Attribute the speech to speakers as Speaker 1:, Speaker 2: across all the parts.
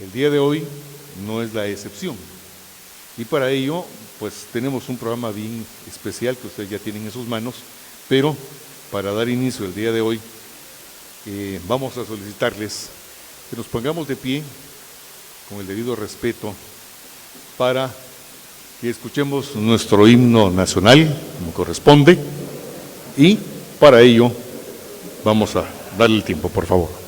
Speaker 1: El día de hoy no es la excepción. Y para ello, pues tenemos un programa bien especial que ustedes ya tienen en sus manos, pero para dar inicio el día de hoy, vamos a solicitarles que nos pongamos de pie con el debido respeto para que escuchemos nuestro himno nacional, como corresponde, y para ello vamos a darle el tiempo, por favor.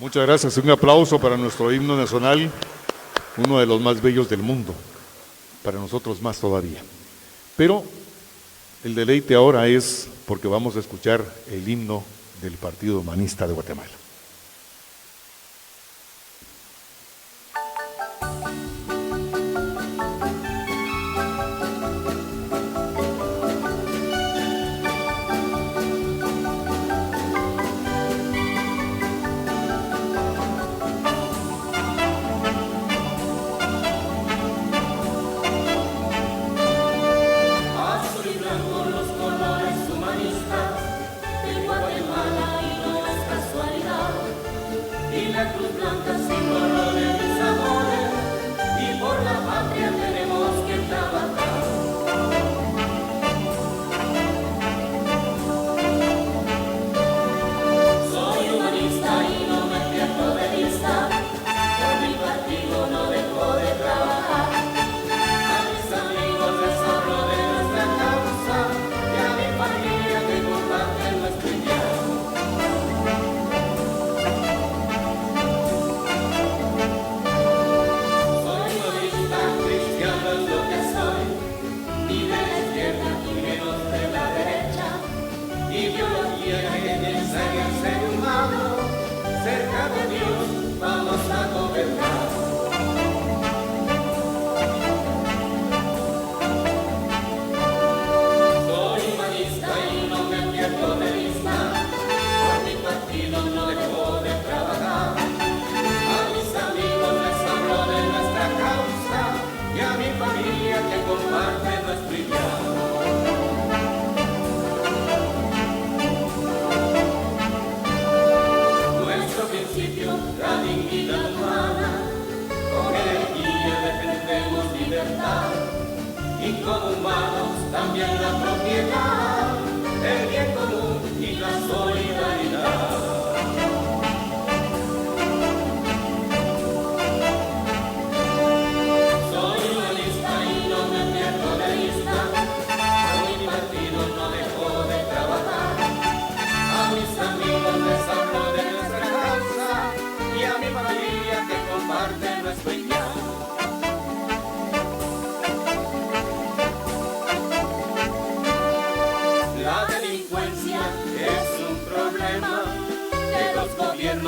Speaker 1: Muchas gracias. Un aplauso para nuestro himno nacional, uno de los más bellos del mundo, para nosotros más todavía. Pero el deleite ahora es porque vamos a escuchar el himno del Partido Humanista de Guatemala.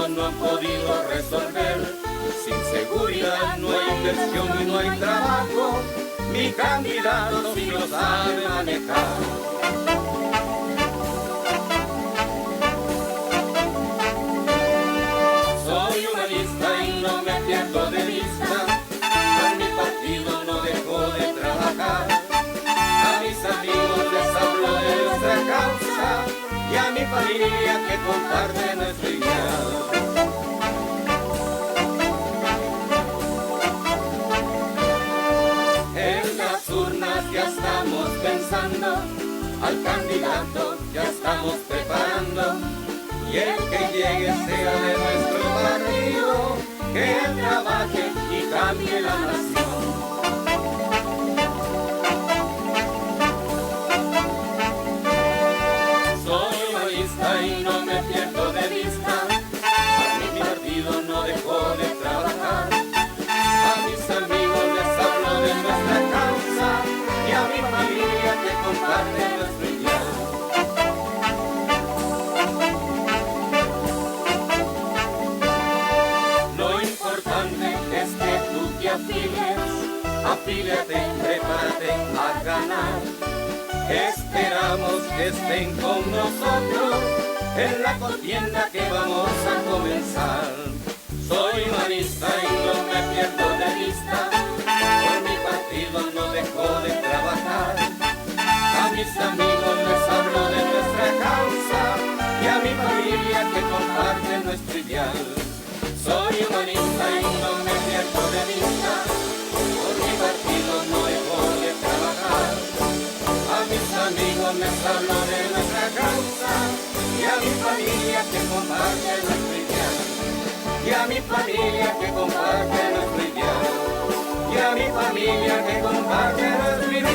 Speaker 2: No han podido resolver. Sin seguridad no hay inversión y no hay trabajo. Mi candidato sí lo sabe manejar. Soy humanista y no me pierdo de vista. Con mi partido no dejo de trabajar. A mis amigos les hablo de nuestra causa y a mi familia que comparte nuestro ideal. Ya estamos pensando, al candidato ya estamos preparando, y el que llegue sea de nuestro partido, que él trabaje y cambie la nación. Soy humanista y no me pierdo de vista, a mi partido no dejo de trabajar, a mis amigos les hablo de nuestra causa, y a mi familia que comparte nuestro ideal. Lo importante es que tú te afíliate, prepárate a ganar. Esperamos que estén con nosotros en la contienda que vamos a comenzar. Soy humanista y no me pierdo de vista, por mi partido no dejo de trabajar. A mis amigos les hablo de nuestra causa y a mi familia que comparte nuestro ideal. Soy humanista y no me pierdo de vista, por mi partido no dejo de trabajar. A mis amigos les hablo de nuestra causa y a mi familia que comparte nuestro ideal. Y a mi familia que comparte nuestro ideal. Y a mi familia que comparte nuestro ideal.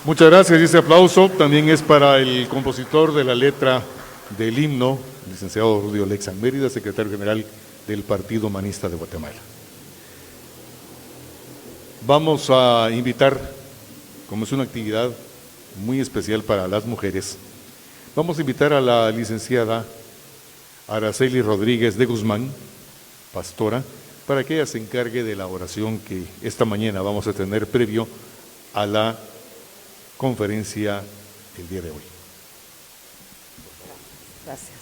Speaker 1: Muchas gracias. Y este aplauso también es para el compositor de la letra del himno, el licenciado Rudy Olexan Mérida, secretario general del Partido Humanista de Guatemala. Vamos a invitar, como es una actividad muy especial para las mujeres, vamos a invitar a la licenciada Araceli Rodríguez de Guzmán, pastora, para que ella se encargue de la oración que esta mañana vamos a tener previo a la conferencia el día de hoy.
Speaker 3: Gracias.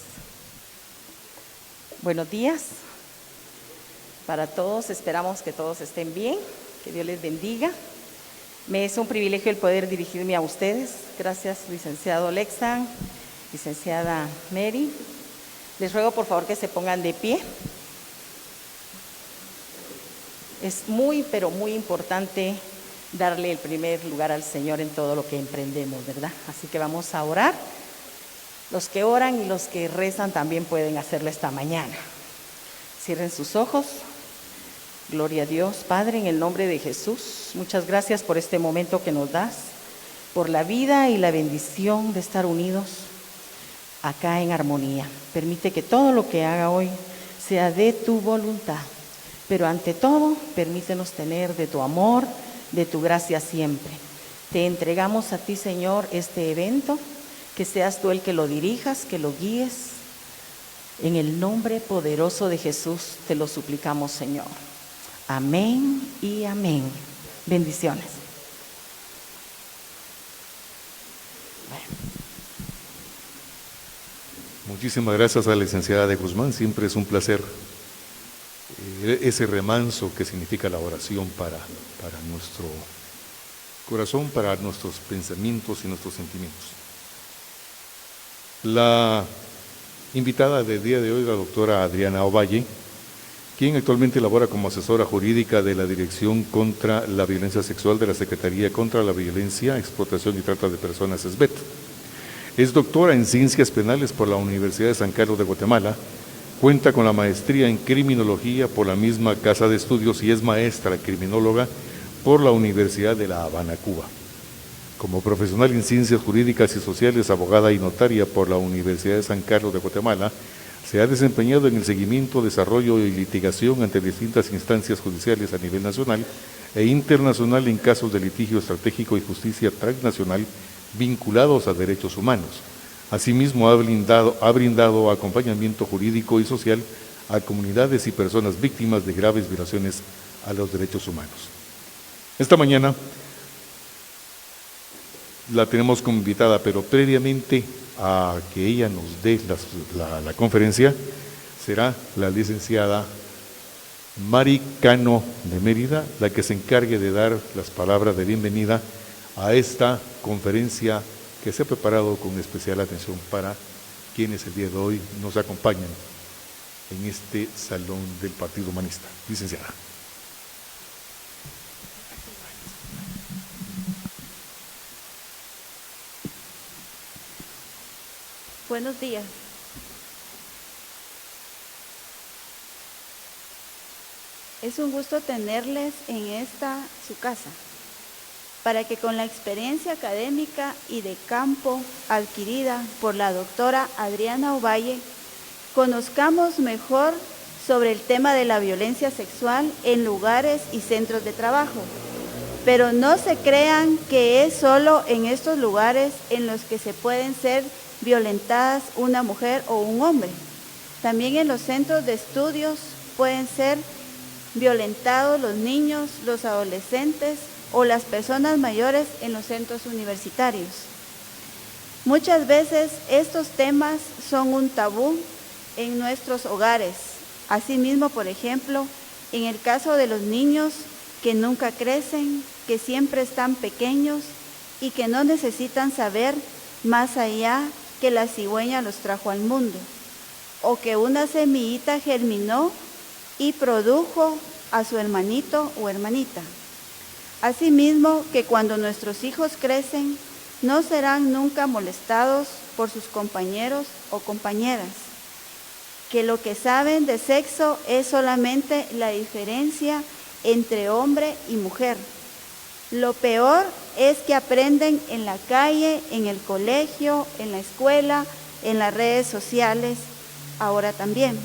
Speaker 3: Buenos días para todos, esperamos que todos estén bien, que Dios les bendiga. Me es un privilegio el poder dirigirme a ustedes. Gracias, licenciado Olexan, licenciada Mary. Les ruego por favor que se pongan de pie. Es muy, pero muy importante darle el primer lugar al Señor en todo lo que emprendemos, ¿verdad? Así que vamos a orar. Los que oran y los que rezan también pueden hacerlo esta mañana. Cierren sus ojos. Gloria a Dios, Padre, en el nombre de Jesús. Muchas gracias por este momento que nos das, por la vida y la bendición de estar unidos acá en armonía. Permite que todo lo que haga hoy sea de tu voluntad, pero ante todo, permítenos tener de tu amor, de tu gracia siempre. Te entregamos a ti, Señor, este evento, que seas tú el que lo dirijas, que lo guíes. En el nombre poderoso de Jesús te lo suplicamos, Señor. Amén y amén. Bendiciones.
Speaker 1: Muchísimas gracias a la licenciada de Guzmán. Siempre es un placer ese remanso que significa la oración para nuestro corazón, para nuestros pensamientos y nuestros sentimientos. La invitada del día de hoy es la doctora Adriana Ovalle, quien actualmente labora como asesora jurídica de la Dirección contra la Violencia Sexual de la Secretaría contra la Violencia, Explotación y Trata de Personas, SBET. Es doctora en Ciencias Penales por la Universidad de San Carlos de Guatemala, cuenta con la maestría en Criminología por la misma Casa de Estudios y es maestra criminóloga por la Universidad de La Habana, Cuba. Como profesional en Ciencias Jurídicas y Sociales, abogada y notaria por la Universidad de San Carlos de Guatemala, se ha desempeñado en el seguimiento, desarrollo y litigación ante distintas instancias judiciales a nivel nacional e internacional en casos de litigio estratégico y justicia transnacional vinculados a derechos humanos. Asimismo, ha brindado acompañamiento jurídico y social a comunidades y personas víctimas de graves violaciones a los derechos humanos. Esta mañana la tenemos como invitada, pero previamente a que ella nos dé la conferencia, será la licenciada Mari Cano de Mérida, la que se encargue de dar las palabras de bienvenida a esta conferencia que se ha preparado con especial atención para quienes el día de hoy nos acompañan en este salón del Partido Humanista. Licenciada.
Speaker 4: Buenos días. Es un gusto tenerles en esta su casa, para que con la experiencia académica y de campo adquirida por la doctora Adriana Ovalle, conozcamos mejor sobre el tema de la violencia sexual en lugares y centros de trabajo. Pero no se crean que es solo en estos lugares en los que se pueden ser violentadas una mujer o un hombre. También en los centros de estudios pueden ser violentados los niños, los adolescentes o las personas mayores en los centros universitarios. Muchas veces estos temas son un tabú en nuestros hogares. Asimismo, por ejemplo, en el caso de los niños que nunca crecen, que siempre están pequeños y que no necesitan saber más allá que la cigüeña los trajo al mundo, o que una semillita germinó y produjo a su hermanito o hermanita. Asimismo, que cuando nuestros hijos crecen, no serán nunca molestados por sus compañeros o compañeras, que lo que saben de sexo es solamente la diferencia entre hombre y mujer, Lo peor es que aprenden en la calle, en el colegio, en la escuela, en las redes sociales, ahora también.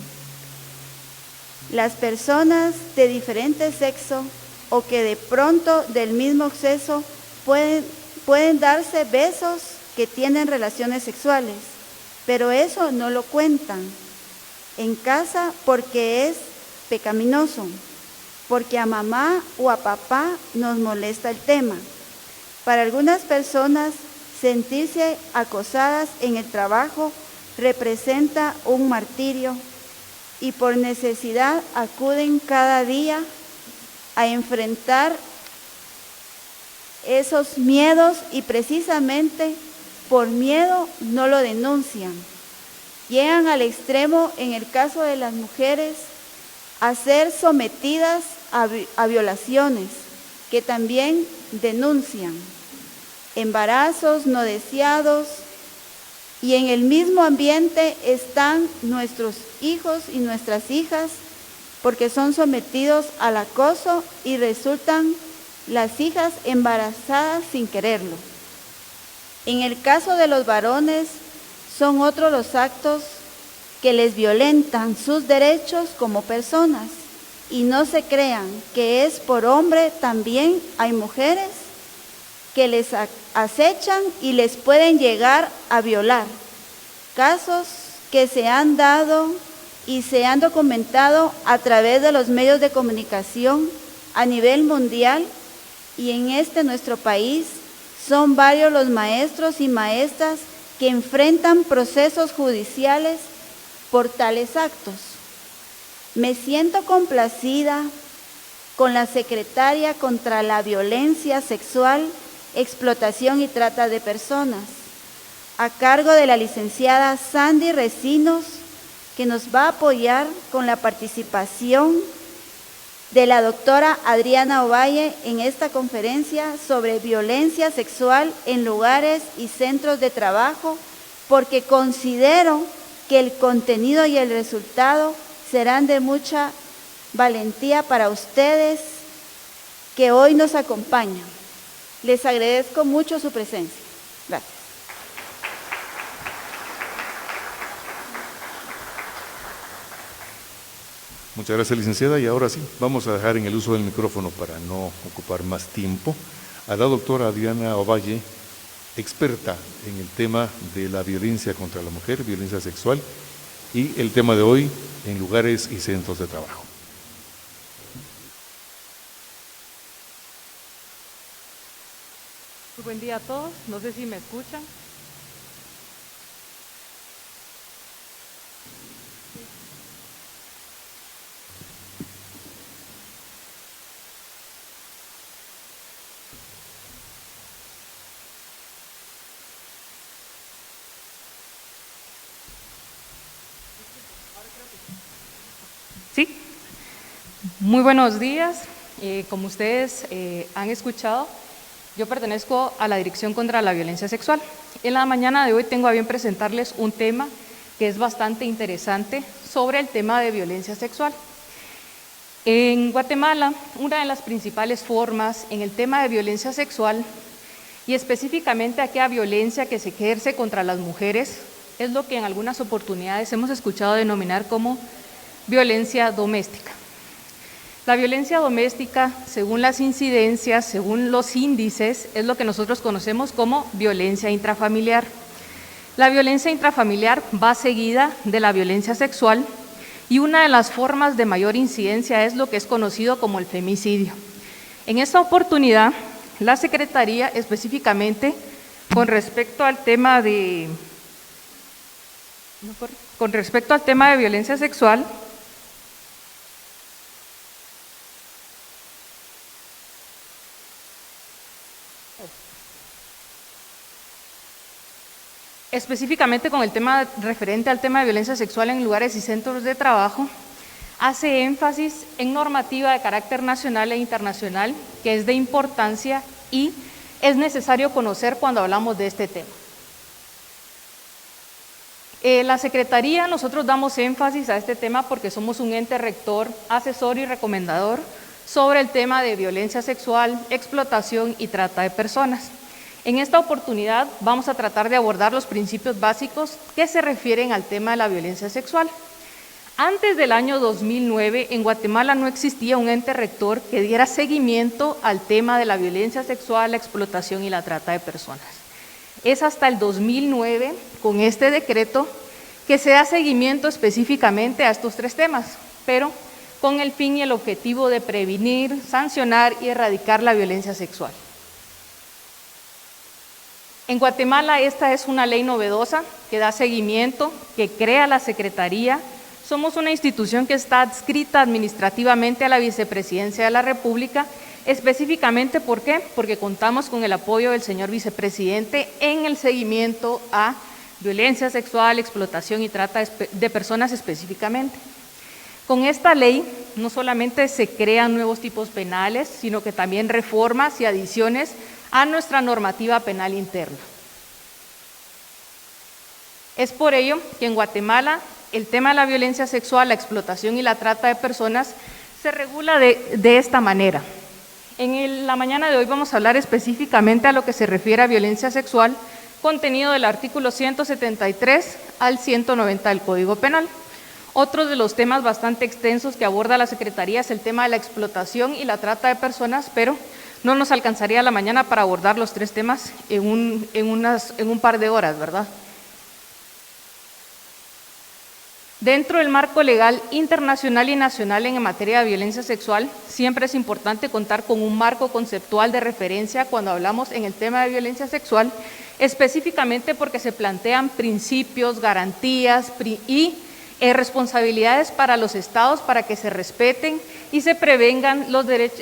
Speaker 4: Las personas de diferente sexo o que de pronto del mismo sexo pueden darse besos que tienen relaciones sexuales, pero eso no lo cuentan en casa porque es pecaminoso, porque a mamá o a papá nos molesta el tema. Para algunas personas, sentirse acosadas en el trabajo representa un martirio y por necesidad acuden cada día a enfrentar esos miedos y precisamente por miedo no lo denuncian. Llegan al extremo, en el caso de las mujeres, a ser sometidas a violaciones que también denuncian, embarazos no deseados, y en el mismo ambiente están nuestros hijos y nuestras hijas porque son sometidos al acoso y resultan las hijas embarazadas sin quererlo. En el caso de los varones, son otros los actos que les violentan sus derechos como personas. Y no se crean que es por hombre, también hay mujeres que les acechan y les pueden llegar a violar. Casos que se han dado y se han documentado a través de los medios de comunicación a nivel mundial, y en nuestro país son varios los maestros y maestras que enfrentan procesos judiciales por tales actos. Me siento complacida con la secretaria contra la violencia sexual, explotación y trata de personas, a cargo de la licenciada Sandy Recinos, que nos va a apoyar con la participación de la doctora Adriana Ovalle en esta conferencia sobre violencia sexual en lugares y centros de trabajo, porque considero que el contenido y el resultado serán de mucha valentía para ustedes que hoy nos acompañan. Les agradezco mucho su presencia. Gracias.
Speaker 1: Muchas gracias, licenciada. Y ahora sí, vamos a dejar en el uso del micrófono para no ocupar más tiempo a la doctora Adriana Ovalle, experta en el tema de la violencia contra la mujer, violencia sexual, y el tema de hoy en lugares y centros de trabajo.
Speaker 5: Muy buen día a todos, no sé si me escuchan. Sí, muy buenos días. Como ustedes han escuchado, yo pertenezco a la Dirección contra la Violencia Sexual. En la mañana de hoy tengo a bien presentarles un tema que es bastante interesante sobre el tema de violencia sexual. En Guatemala, una de las principales formas en el tema de violencia sexual, y específicamente aquella violencia que se ejerce contra las mujeres, es lo que en algunas oportunidades hemos escuchado denominar como violencia doméstica. La violencia doméstica, según las incidencias, según los índices, es lo que nosotros conocemos como violencia intrafamiliar. La violencia intrafamiliar va seguida de la violencia sexual y una de las formas de mayor incidencia es lo que es conocido como el femicidio. En esta oportunidad, la Secretaría, específicamente con respecto al tema de violencia sexual, específicamente con el tema referente al tema de violencia sexual en lugares y centros de trabajo, hace énfasis en normativa de carácter nacional e internacional que es de importancia y es necesario conocer cuando hablamos de este tema. La Secretaría, nosotros damos énfasis a este tema porque somos un ente rector, asesor y recomendador sobre el tema de violencia sexual, explotación y trata de personas. En esta oportunidad vamos a tratar de abordar los principios básicos que se refieren al tema de la violencia sexual. Antes del año 2009, en Guatemala no existía un ente rector que diera seguimiento al tema de la violencia sexual, la explotación y la trata de personas. Es hasta el 2009, con este decreto, que se da seguimiento específicamente a estos tres temas, pero con el fin y el objetivo de prevenir, sancionar y erradicar la violencia sexual. En Guatemala esta es una ley novedosa que da seguimiento, que crea la Secretaría. Somos una institución que está adscrita administrativamente a la Vicepresidencia de la República, específicamente, ¿por qué? Porque contamos con el apoyo del señor Vicepresidente en el seguimiento a violencia sexual, explotación y trata de personas específicamente. Con esta ley no solamente se crean nuevos tipos penales, sino que también reformas y adiciones a nuestra normativa penal interna. Es por ello que en Guatemala el tema de la violencia sexual, la explotación y la trata de personas se regula de esta manera. En la mañana de hoy vamos a hablar específicamente a lo que se refiere a violencia sexual, contenido del artículo 173 al 190 del Código Penal. Otro de los temas bastante extensos que aborda la Secretaría es el tema de la explotación y la trata de personas, pero no nos alcanzaría la mañana para abordar los tres temas en un par de horas, ¿verdad? Dentro del marco legal internacional y nacional en materia de violencia sexual, siempre es importante contar con un marco conceptual de referencia cuando hablamos en el tema de violencia sexual, específicamente porque se plantean principios, garantías y responsabilidades para los estados para que se respeten y se prevengan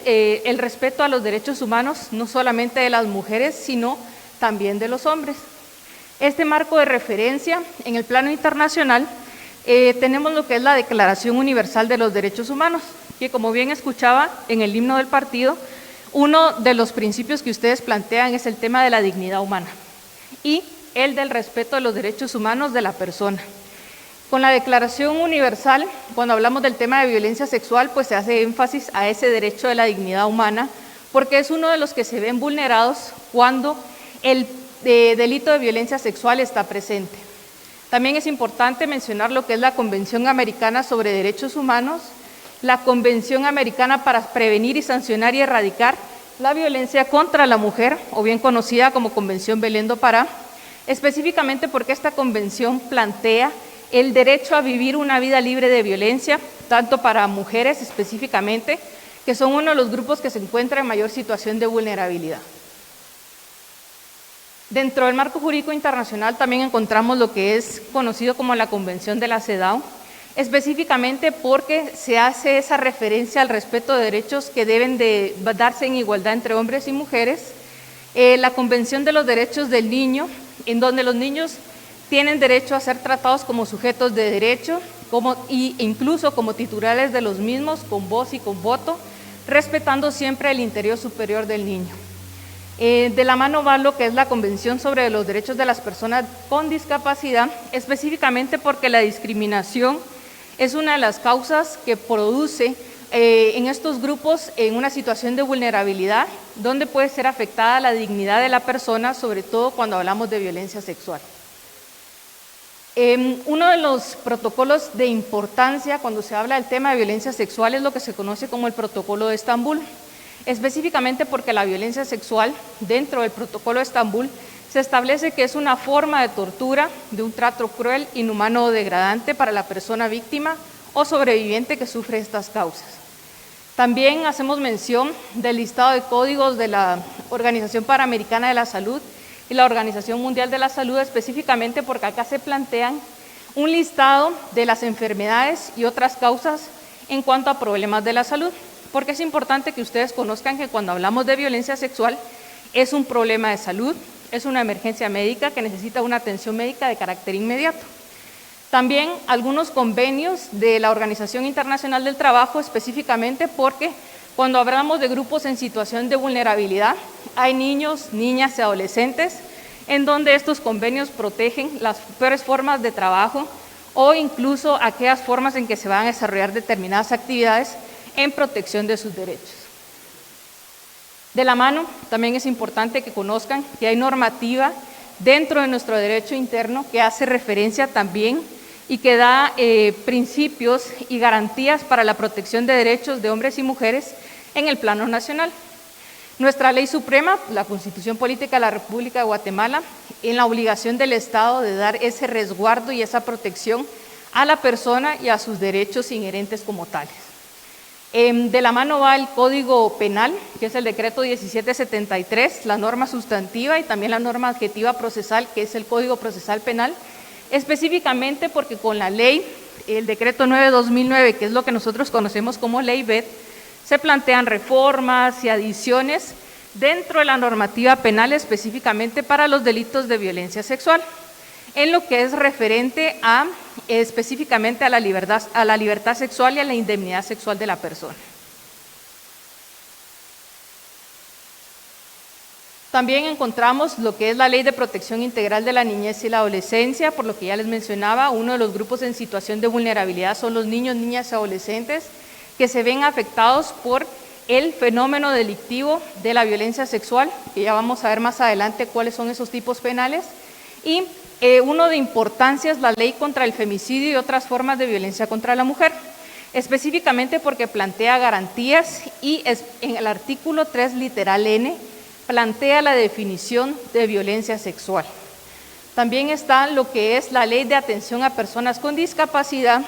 Speaker 5: el respeto a los derechos humanos, no solamente de las mujeres, sino también de los hombres. Este marco de referencia en el plano internacional tenemos lo que es la Declaración Universal de los Derechos Humanos, que como bien escuchaba en el himno del partido, uno de los principios que ustedes plantean es el tema de la dignidad humana y el del respeto de los derechos humanos de la persona. Con la Declaración Universal, cuando hablamos del tema de violencia sexual, pues se hace énfasis a ese derecho de la dignidad humana, porque es uno de los que se ven vulnerados cuando el delito de violencia sexual está presente. También es importante mencionar lo que es la Convención Americana sobre Derechos Humanos, la Convención Americana para prevenir y sancionar y erradicar la violencia contra la mujer, o bien conocida como Convención Belén do Pará, específicamente porque esta convención plantea el derecho a vivir una vida libre de violencia, tanto para mujeres específicamente, que son uno de los grupos que se encuentra en mayor situación de vulnerabilidad. Dentro del marco jurídico internacional también encontramos lo que es conocido como la Convención de la CEDAW, específicamente porque se hace esa referencia al respeto de derechos que deben de darse en igualdad entre hombres y mujeres, la Convención de los Derechos del Niño, en donde los niños tienen derecho a ser tratados como sujetos de derecho e incluso como titulares de los mismos, con voz y con voto, respetando siempre el interés superior del niño. De la mano va lo que es la Convención sobre los Derechos de las Personas con Discapacidad, específicamente porque la discriminación es una de las causas que produce en estos grupos en una situación de vulnerabilidad, donde puede ser afectada la dignidad de la persona, sobre todo cuando hablamos de violencia sexual. Uno de los protocolos de importancia cuando se habla del tema de violencia sexual es lo que se conoce como el Protocolo de Estambul, específicamente porque la violencia sexual dentro del Protocolo de Estambul se establece que es una forma de tortura, de un trato cruel, inhumano o degradante para la persona víctima o sobreviviente que sufre estas causas. También hacemos mención del listado de códigos de la Organización Panamericana de la Salud y la Organización Mundial de la Salud, específicamente porque acá se plantean un listado de las enfermedades y otras causas en cuanto a problemas de la salud, porque es importante que ustedes conozcan que cuando hablamos de violencia sexual es un problema de salud, es una emergencia médica que necesita una atención médica de carácter inmediato. También algunos convenios de la Organización Internacional del Trabajo, específicamente porque cuando hablamos de grupos en situación de vulnerabilidad, hay niños, niñas y adolescentes en donde estos convenios protegen las peores formas de trabajo o incluso aquellas formas en que se van a desarrollar determinadas actividades en protección de sus derechos. De la mano, también es importante que conozcan que hay normativa dentro de nuestro derecho interno que hace referencia también y que da principios y garantías para la protección de derechos de hombres y mujeres en el plano nacional. Nuestra ley suprema, la Constitución Política de la República de Guatemala, en la obligación del Estado de dar ese resguardo y esa protección a la persona y a sus derechos inherentes como tales. De la mano va el Código Penal, que es el decreto 1773, la norma sustantiva y también la norma adjetiva procesal, que es el Código Procesal Penal, específicamente porque con la ley, el decreto 9/2009, que es lo que nosotros conocemos como ley BED, se plantean reformas y adiciones dentro de la normativa penal específicamente para los delitos de violencia sexual, en lo que es referente a específicamente a la libertad sexual y a la indemnidad sexual de la persona. También encontramos lo que es la Ley de Protección Integral de la Niñez y la Adolescencia, por lo que ya les mencionaba, uno de los grupos en situación de vulnerabilidad son los niños, niñas y adolescentes que se ven afectados por el fenómeno delictivo de la violencia sexual, que ya vamos a ver más adelante cuáles son esos tipos penales, y uno de importancia es la ley contra el femicidio y otras formas de violencia contra la mujer, específicamente porque plantea garantías y en el artículo 3, literal N, plantea la definición de violencia sexual. También está lo que es la ley de atención a personas con discapacidad,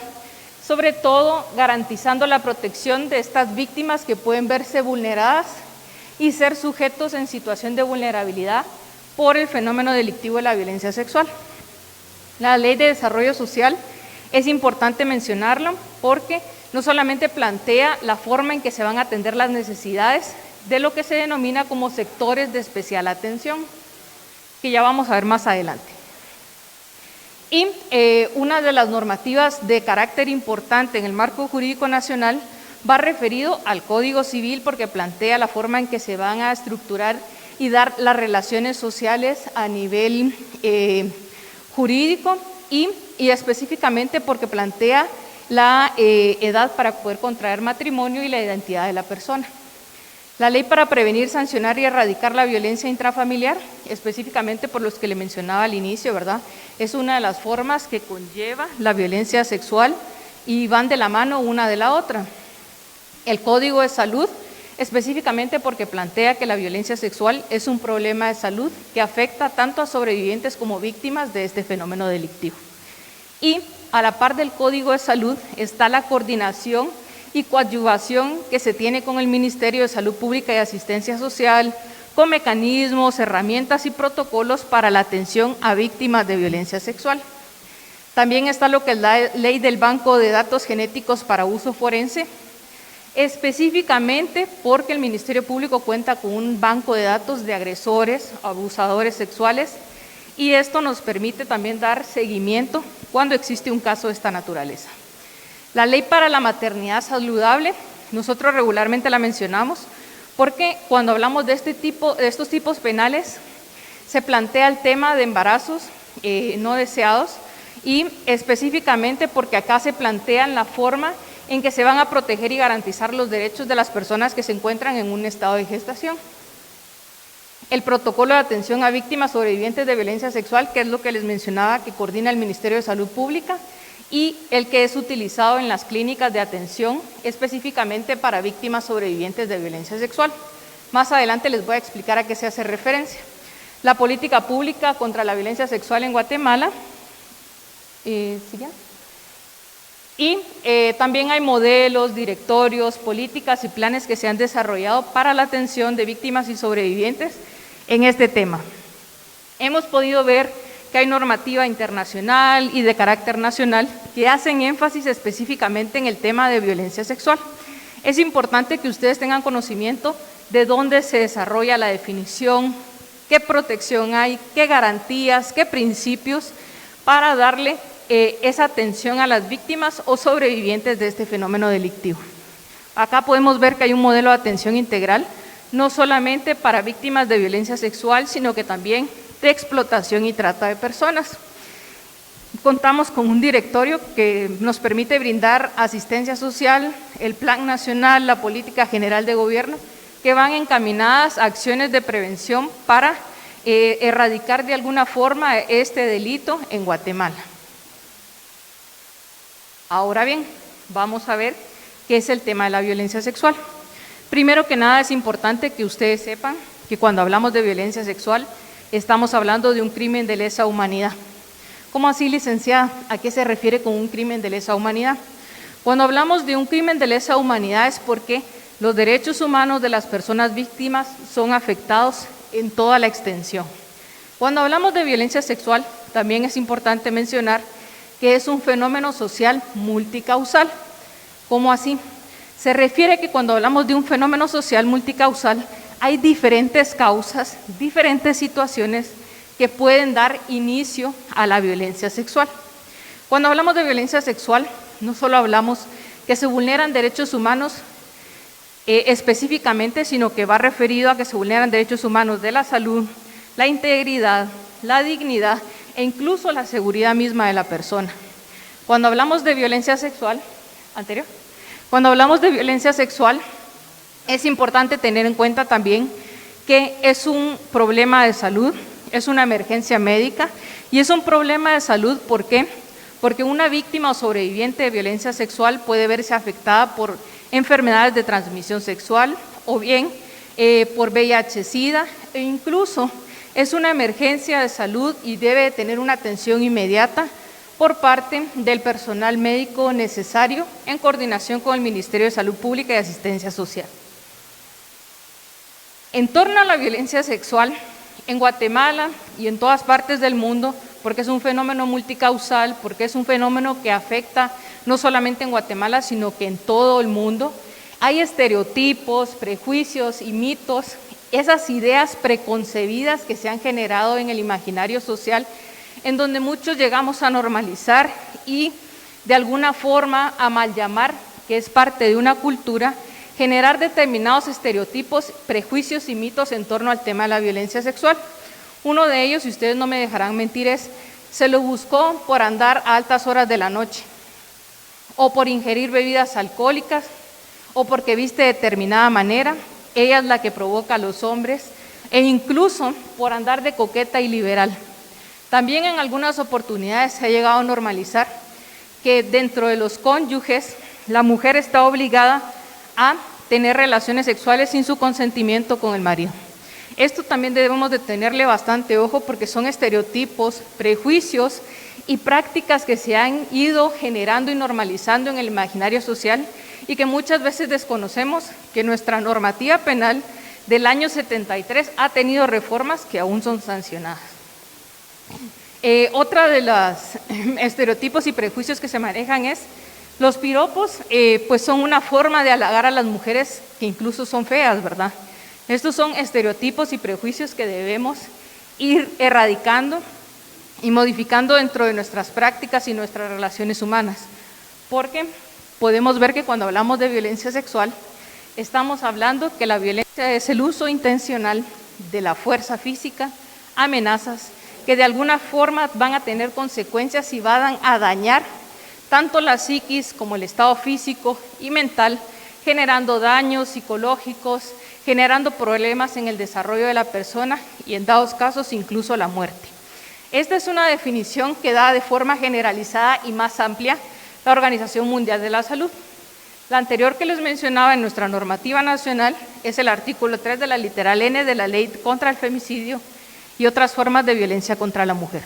Speaker 5: sobre todo garantizando la protección de estas víctimas que pueden verse vulneradas y ser sujetos en situación de vulnerabilidad por el fenómeno delictivo de la violencia sexual. La Ley de Desarrollo Social es importante mencionarlo porque no solamente plantea la forma en que se van a atender las necesidades de lo que se denomina como sectores de especial atención, que ya vamos a ver más adelante. Y una de las normativas de carácter importante en el marco jurídico nacional va referido al Código Civil porque plantea la forma en que se van a estructurar y dar las relaciones sociales a nivel jurídico y específicamente porque plantea la edad para poder contraer matrimonio y la identidad de la persona. La ley para prevenir, sancionar y erradicar la violencia intrafamiliar, específicamente por los que le mencionaba al inicio, ¿verdad? Es una de las formas que conlleva la violencia sexual y van de la mano una de la otra. El Código de Salud, específicamente porque plantea que la violencia sexual es un problema de salud que afecta tanto a sobrevivientes como víctimas de este fenómeno delictivo. Y a la par del Código de Salud está la coordinación y coadyuvación que se tiene con el Ministerio de Salud Pública y Asistencia Social, con mecanismos, herramientas y protocolos para la atención a víctimas de violencia sexual. También está lo que es la ley del Banco de Datos Genéticos para uso forense, específicamente porque el Ministerio Público cuenta con un banco de datos de agresores, abusadores sexuales, y esto nos permite también dar seguimiento cuando existe un caso de esta naturaleza. La ley para la maternidad saludable, nosotros regularmente la mencionamos porque cuando hablamos de estos tipos penales se plantea el tema de embarazos no deseados y específicamente porque acá se plantean la forma en que se van a proteger y garantizar los derechos de las personas que se encuentran en un estado de gestación. El protocolo de atención a víctimas sobrevivientes de violencia sexual, que es lo que les mencionaba, que coordina el Ministerio de Salud Pública, y el que es utilizado en las clínicas de atención específicamente para víctimas sobrevivientes de violencia sexual. Más adelante les voy a explicar a qué se hace referencia. La política pública contra la violencia sexual en Guatemala. Y también hay modelos, directorios, políticas y planes que se han desarrollado para la atención de víctimas y sobrevivientes en este tema. Hemos podido ver que hay normativa internacional y de carácter nacional que hacen énfasis específicamente en el tema de violencia sexual. Es importante que ustedes tengan conocimiento de dónde se desarrolla la definición, qué protección hay, qué garantías, qué principios para darle esa atención a las víctimas o sobrevivientes de este fenómeno delictivo. Acá podemos ver que hay un modelo de atención integral, no solamente para víctimas de violencia sexual, sino que también de explotación y trata de personas. contamos con un directorio que nos permite brindar asistencia social, el Plan Nacional, la Política General de Gobierno, que van encaminadas a acciones de prevención para erradicar de alguna forma este delito en Guatemala. Ahora bien, vamos a ver qué es el tema de la violencia sexual. Primero que nada, es importante que ustedes sepan que cuando hablamos de violencia sexual, estamos hablando de un crimen de lesa humanidad. ¿Cómo así, licenciada? ¿A qué se refiere con un crimen de lesa humanidad? Cuando hablamos de un crimen de lesa humanidad es porque los derechos humanos de las personas víctimas son afectados en toda la extensión. Cuando hablamos de violencia sexual, también es importante mencionar que es un fenómeno social multicausal. ¿Cómo así? Se refiere que cuando hablamos de un fenómeno social multicausal, hay diferentes causas, diferentes situaciones que pueden dar inicio a la violencia sexual. Cuando hablamos de violencia sexual, no solo hablamos que se vulneran derechos humanos específicamente, sino que va referido a que se vulneran derechos humanos de la salud, la integridad, la dignidad e incluso la seguridad misma de la persona. Cuando hablamos de violencia sexual, cuando hablamos de violencia sexual, es importante tener en cuenta también que es un problema de salud, es una emergencia médica y es un problema de salud. ¿Por qué? Porque una víctima o sobreviviente de violencia sexual puede verse afectada por enfermedades de transmisión sexual o bien por VIH-Sida e incluso es una emergencia de salud y debe tener una atención inmediata por parte del personal médico necesario en coordinación con el Ministerio de Salud Pública y Asistencia Social. En torno a la violencia sexual, en Guatemala y en todas partes del mundo, porque es un fenómeno multicausal, porque es un fenómeno que afecta no solamente en Guatemala, sino que en todo el mundo, hay estereotipos, prejuicios y mitos, esas ideas preconcebidas que se han generado en el imaginario social, en donde muchos llegamos a normalizar y de alguna forma a mal llamar, que es parte de una cultura, generar determinados estereotipos, prejuicios y mitos en torno al tema de la violencia sexual. Uno de ellos, y ustedes no me dejarán mentir, es: se lo buscó por andar a altas horas de la noche, o por ingerir bebidas alcohólicas, o porque viste de determinada manera, ella es la que provoca a los hombres, e incluso por andar de coqueta y liberal. También en algunas oportunidades se ha llegado a normalizar que dentro de los cónyuges la mujer está obligada a tener relaciones sexuales sin su consentimiento con el marido. Esto también debemos de tenerle bastante ojo porque son estereotipos, prejuicios y prácticas que se han ido generando y normalizando en el imaginario social y que muchas veces desconocemos que nuestra normativa penal del año 73 ha tenido reformas que aún son sancionadas. Otra de los estereotipos y prejuicios que se manejan es: los piropos pues son una forma de halagar a las mujeres que incluso son feas, ¿verdad? Estos son estereotipos y prejuicios que debemos ir erradicando y modificando dentro de nuestras prácticas y nuestras relaciones humanas, porque podemos ver que cuando hablamos de violencia sexual, estamos hablando que la violencia es el uso intencional de la fuerza física, amenazas, que de alguna forma van a tener consecuencias y van a dañar tanto la psiquis como el estado físico y mental, generando daños psicológicos, generando problemas en el desarrollo de la persona y en dados casos incluso la muerte. Esta es una definición que da de forma generalizada y más amplia la Organización Mundial de la Salud. La anterior que les mencionaba en nuestra normativa nacional es el artículo 3 de la literal N de la Ley contra el Femicidio y otras formas de violencia contra la mujer.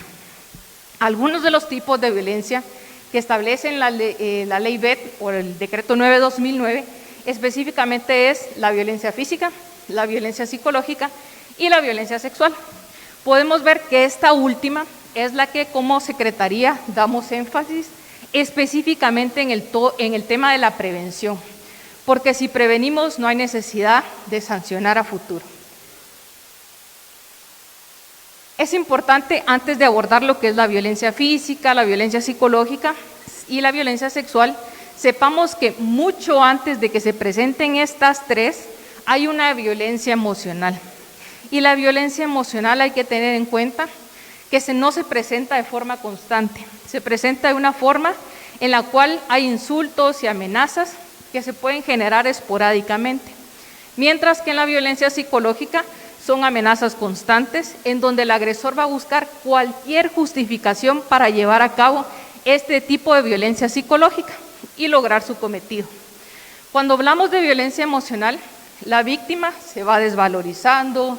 Speaker 5: Algunos de los tipos de violencia que establecen la Ley BET o el Decreto 9/2009 específicamente es la violencia física, la violencia psicológica y la violencia sexual. Podemos ver que esta última es la que como Secretaría damos énfasis específicamente en el tema de la prevención, porque si prevenimos no hay necesidad de sancionar a futuro. Es importante, antes de abordar lo que es la violencia física, la violencia psicológica y la violencia sexual, sepamos que mucho antes de que se presenten estas tres, hay una violencia emocional. Y la violencia emocional hay que tener en cuenta que no se presenta de forma constante, se presenta de una forma en la cual hay insultos y amenazas que se pueden generar esporádicamente, mientras que en la violencia psicológica son amenazas constantes en donde el agresor va a buscar cualquier justificación para llevar a cabo este tipo de violencia psicológica y lograr su cometido. Cuando hablamos de violencia emocional, la víctima se va desvalorizando,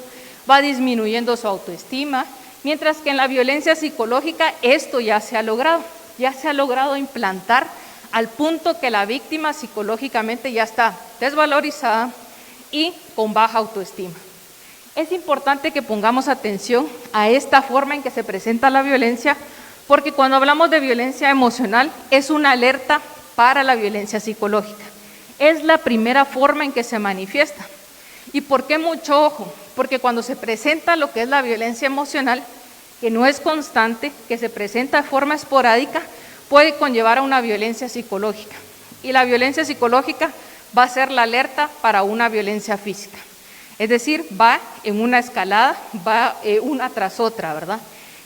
Speaker 5: va disminuyendo su autoestima, mientras que en la violencia psicológica esto ya se ha logrado implantar al punto que la víctima psicológicamente ya está desvalorizada y con baja autoestima. Es importante que pongamos atención a esta forma en que se presenta la violencia, porque cuando hablamos de violencia emocional es una alerta para la violencia psicológica. Es la primera forma en que se manifiesta. ¿Y por qué mucho ojo? Porque cuando se presenta lo que es la violencia emocional, que no es constante, que se presenta de forma esporádica, puede conllevar a una violencia psicológica. Y la violencia psicológica va a ser la alerta para una violencia física. Es decir, va en una escalada, va una tras otra, ¿verdad?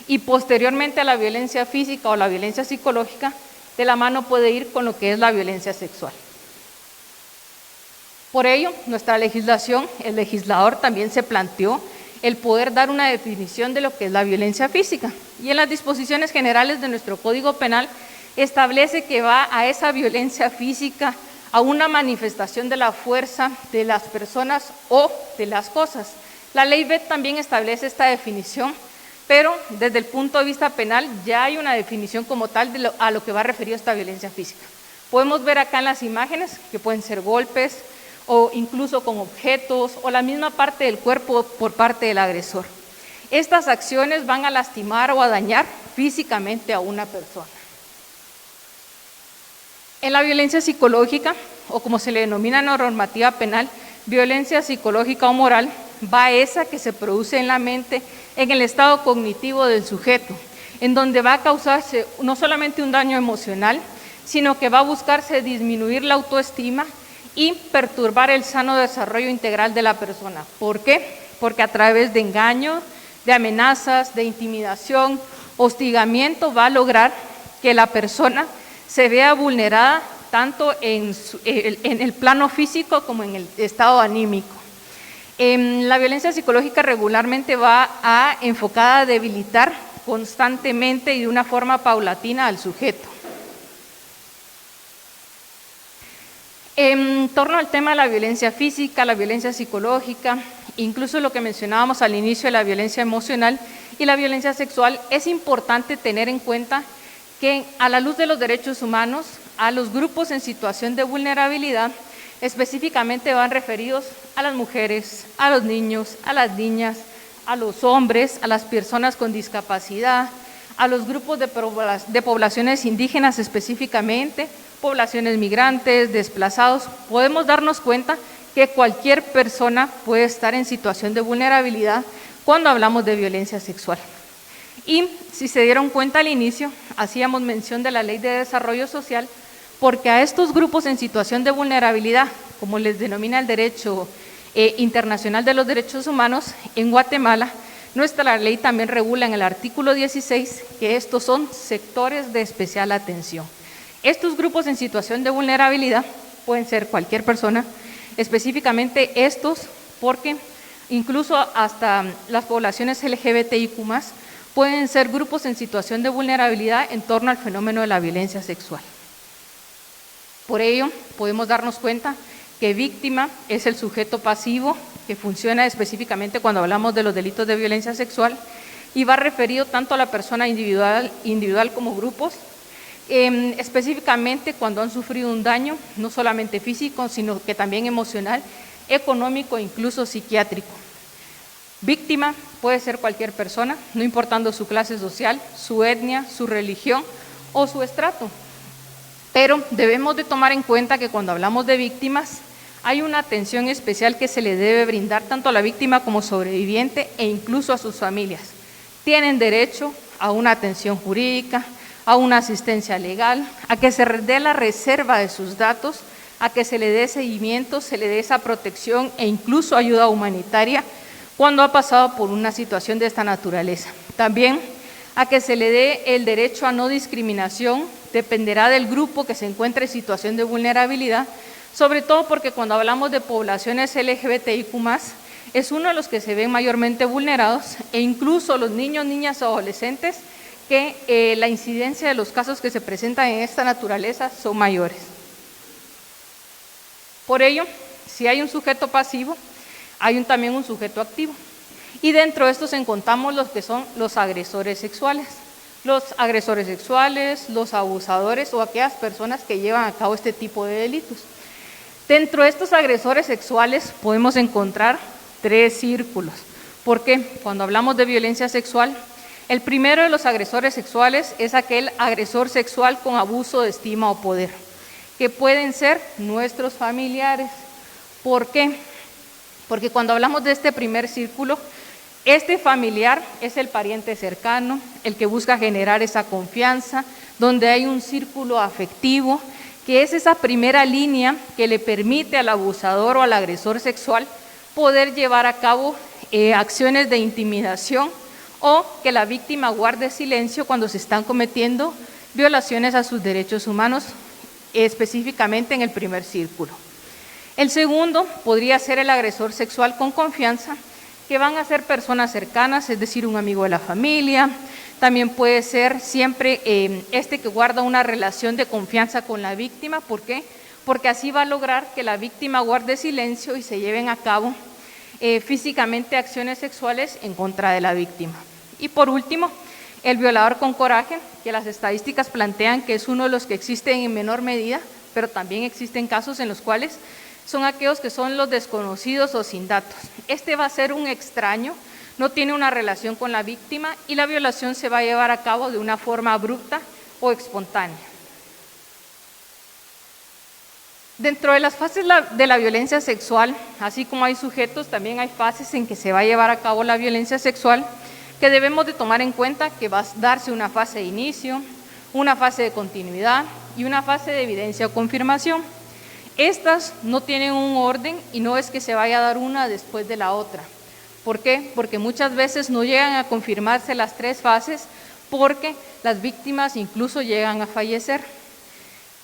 Speaker 5: Y posteriormente a la violencia física o la violencia psicológica, de la mano puede ir con lo que es la violencia sexual. Por ello, nuestra legislación, el legislador también se planteó el poder dar una definición de lo que es la violencia física. Y en las disposiciones generales de nuestro Código Penal establece que va a esa violencia física, a una manifestación de la fuerza de las personas o de las cosas. La ley BET también establece esta definición, pero desde el punto de vista penal ya hay una definición como tal de a lo que va referido esta violencia física. Podemos ver acá en las imágenes que pueden ser golpes o incluso con objetos o la misma parte del cuerpo por parte del agresor. Estas acciones van a lastimar o a dañar físicamente a una persona. En la violencia psicológica, o como se le denomina en la normativa penal, violencia psicológica o moral, va esa que se produce en la mente, en el estado cognitivo del sujeto, en donde va a causarse no solamente un daño emocional, sino que va a buscarse disminuir la autoestima y perturbar el sano desarrollo integral de la persona. ¿Por qué? Porque a través de engaños, de amenazas, de intimidación, hostigamiento, va a lograr que la persona se vea vulnerada tanto en el plano físico como en el estado anímico. La violencia psicológica regularmente va enfocada a debilitar constantemente y de una forma paulatina al sujeto. En torno al tema de la violencia física, la violencia psicológica, incluso lo que mencionábamos al inicio de la violencia emocional y la violencia sexual, es importante tener en cuenta que a la luz de los derechos humanos, a los grupos en situación de vulnerabilidad, específicamente van referidos a las mujeres, a los niños, a las niñas, a los hombres, a las personas con discapacidad, a los grupos de poblaciones indígenas específicamente, poblaciones migrantes, desplazados. Podemos darnos cuenta que cualquier persona puede estar en situación de vulnerabilidad cuando hablamos de violencia sexual. Y si se dieron cuenta al inicio, hacíamos mención de la Ley de Desarrollo Social, porque a estos grupos en situación de vulnerabilidad, como les denomina el derecho internacional de los derechos humanos, en Guatemala, nuestra ley también regula en el artículo 16 que estos son sectores de especial atención. Estos grupos en situación de vulnerabilidad pueden ser cualquier persona, específicamente estos, porque incluso hasta las poblaciones LGBTIQ+, pueden ser grupos en situación de vulnerabilidad en torno al fenómeno de la violencia sexual. Por ello, podemos darnos cuenta que víctima es el sujeto pasivo que funciona específicamente cuando hablamos de los delitos de violencia sexual y va referido tanto a la persona individual como grupos, específicamente cuando han sufrido un daño, no solamente físico, sino que también emocional, económico e incluso psiquiátrico. Víctima puede ser cualquier persona, no importando su clase social, su etnia, su religión o su estrato. Pero debemos de tomar en cuenta que cuando hablamos de víctimas, hay una atención especial que se le debe brindar tanto a la víctima como sobreviviente e incluso a sus familias. Tienen derecho a una atención jurídica, a una asistencia legal, a que se dé la reserva de sus datos, a que se le dé seguimiento, se le dé esa protección e incluso ayuda humanitaria cuando ha pasado por una situación de esta naturaleza. También a que se le dé el derecho a no discriminación, dependerá del grupo que se encuentre en situación de vulnerabilidad, sobre todo porque cuando hablamos de poblaciones LGBTIQ+, es uno de los que se ven mayormente vulnerados, e incluso los niños, niñas o adolescentes, que la incidencia de los casos que se presentan en esta naturaleza son mayores. Por ello, si hay un sujeto pasivo, hay también un sujeto activo. Y dentro de estos encontramos los que son los agresores sexuales. Los agresores sexuales, los abusadores o aquellas personas que llevan a cabo este tipo de delitos. Dentro de estos agresores sexuales podemos encontrar 3 círculos. Porque cuando hablamos de violencia sexual, el primero de los agresores sexuales es aquel agresor sexual con abuso de estima o poder, que pueden ser nuestros familiares. ¿Por qué? Porque cuando hablamos de este primer círculo, este familiar es el pariente cercano, el que busca generar esa confianza, donde hay un círculo afectivo, que es esa primera línea que le permite al abusador o al agresor sexual poder llevar a cabo acciones de intimidación o que la víctima guarde silencio cuando se están cometiendo violaciones a sus derechos humanos, específicamente en el primer círculo. El segundo podría ser el agresor sexual con confianza, que van a ser personas cercanas, es decir, un amigo de la familia. También puede ser siempre que guarda una relación de confianza con la víctima. ¿Por qué? Porque así va a lograr que la víctima guarde silencio y se lleven a cabo físicamente acciones sexuales en contra de la víctima. Y por último, el violador con coraje, que las estadísticas plantean que es uno de los que existen en menor medida, pero también existen casos en los cuales son aquellos que son los desconocidos o sin datos. Este va a ser un extraño, no tiene una relación con la víctima y la violación se va a llevar a cabo de una forma abrupta o espontánea. Dentro de las fases de la violencia sexual, así como hay sujetos, también hay fases en que se va a llevar a cabo la violencia sexual, que debemos de tomar en cuenta que va a darse una fase de inicio, una fase de continuidad y una fase de evidencia o confirmación. Estas no tienen un orden y no es que se vaya a dar una después de la otra. ¿Por qué? Porque muchas veces no llegan a confirmarse las 3 fases porque las víctimas incluso llegan a fallecer,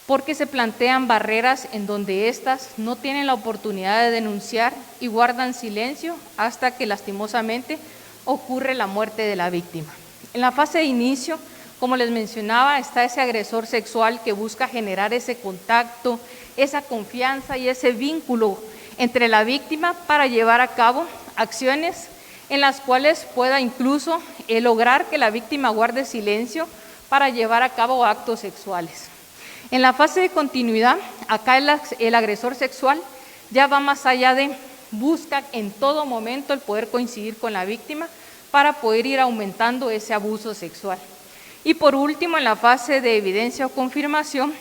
Speaker 5: porque se plantean barreras en donde éstas no tienen la oportunidad de denunciar y guardan silencio hasta que lastimosamente ocurre la muerte de la víctima. En la fase de inicio, como les mencionaba, está ese agresor sexual que busca generar ese contacto, esa confianza y ese vínculo entre la víctima para llevar a cabo acciones en las cuales pueda incluso lograr que la víctima guarde silencio para llevar a cabo actos sexuales. En la fase de continuidad, acá el agresor sexual ya va más allá de busca en todo momento el poder coincidir con la víctima para poder ir aumentando ese abuso sexual. Y por último, en la fase de evidencia o confirmación,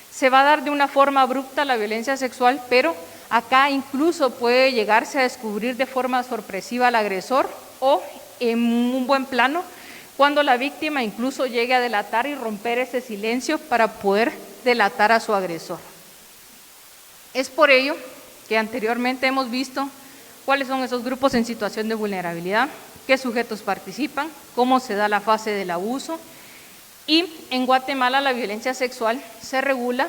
Speaker 5: se va a dar de una forma abrupta la violencia sexual, pero acá incluso puede llegarse a descubrir de forma sorpresiva al agresor o en un buen plano, cuando la víctima incluso llegue a delatar y romper ese silencio para poder delatar a su agresor. Es por ello que anteriormente hemos visto cuáles son esos grupos en situación de vulnerabilidad, qué sujetos participan, cómo se da la fase del abuso. Y en Guatemala la violencia sexual se regula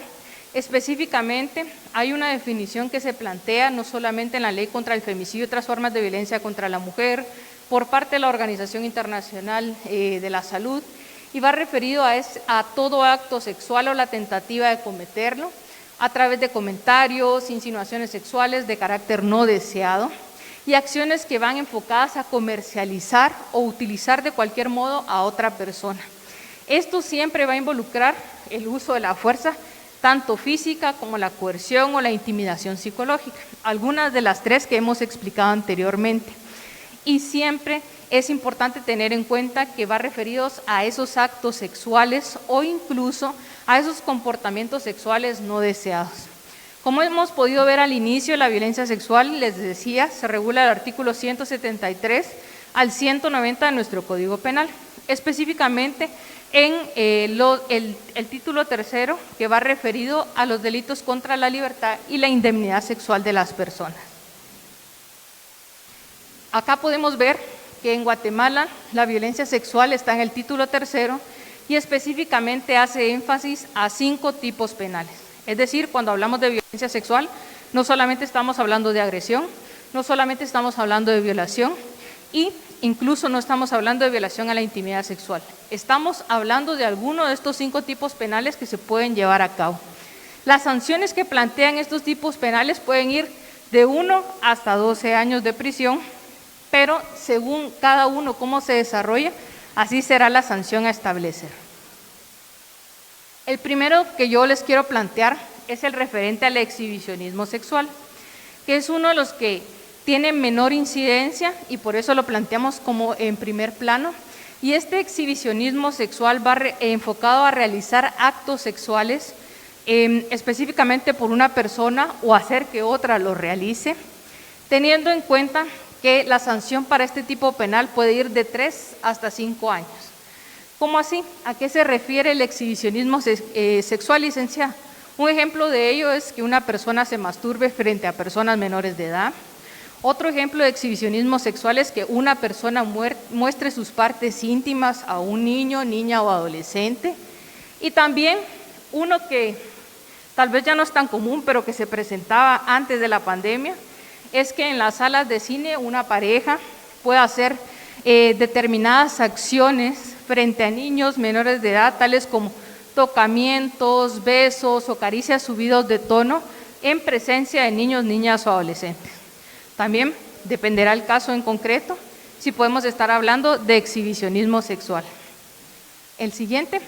Speaker 5: específicamente, hay una definición que se plantea no solamente en la Ley contra el Femicidio y otras formas de violencia contra la mujer, por parte de la Organización Internacional de la Salud, y va referido a todo acto sexual o la tentativa de cometerlo, a través de comentarios, insinuaciones sexuales de carácter no deseado, y acciones que van enfocadas a comercializar o utilizar de cualquier modo a otra persona. Esto siempre va a involucrar el uso de la fuerza, tanto física como la coerción o la intimidación psicológica, algunas de las 3 que hemos explicado anteriormente. Y siempre es importante tener en cuenta que va referidos a esos actos sexuales o incluso a esos comportamientos sexuales no deseados. Como hemos podido ver al inicio, la violencia sexual, les decía, se regula el artículo 173 al 190 de nuestro Código Penal, específicamente en el título 3, que va referido a los delitos contra la libertad y la indemnidad sexual de las personas. Acá podemos ver que en Guatemala la violencia sexual está en el título 3 y específicamente hace énfasis a 5 tipos penales. Es decir, cuando hablamos de violencia sexual, no solamente estamos hablando de agresión, no solamente estamos hablando de violación y incluso no estamos hablando de violación a la intimidad sexual. Estamos hablando de alguno de estos 5 tipos penales que se pueden llevar a cabo. Las sanciones que plantean estos tipos penales pueden ir de 1 hasta 12 años de prisión, pero según cada uno cómo se desarrolla, así será la sanción a establecer. El primero que yo les quiero plantear es el referente al exhibicionismo sexual, que es uno de los que tiene menor incidencia y por eso lo planteamos como en primer plano. Y este exhibicionismo sexual va enfocado a realizar actos sexuales específicamente por una persona o hacer que otra lo realice, teniendo en cuenta que la sanción para este tipo penal puede ir de 3 hasta 5 años. ¿Cómo así? ¿A qué se refiere el exhibicionismo sexual, licenciada? Un ejemplo de ello es que una persona se masturbe frente a personas menores de edad. Otro ejemplo de exhibicionismo sexual es que una persona muestre sus partes íntimas a un niño, niña o adolescente. Y también uno que tal vez ya no es tan común, pero que se presentaba antes de la pandemia, es que en las salas de cine una pareja pueda hacer determinadas acciones frente a niños menores de edad, tales como tocamientos, besos o caricias subidos de tono en presencia de niños, niñas o adolescentes. También dependerá el caso en concreto si podemos estar hablando de exhibicionismo sexual. El siguiente,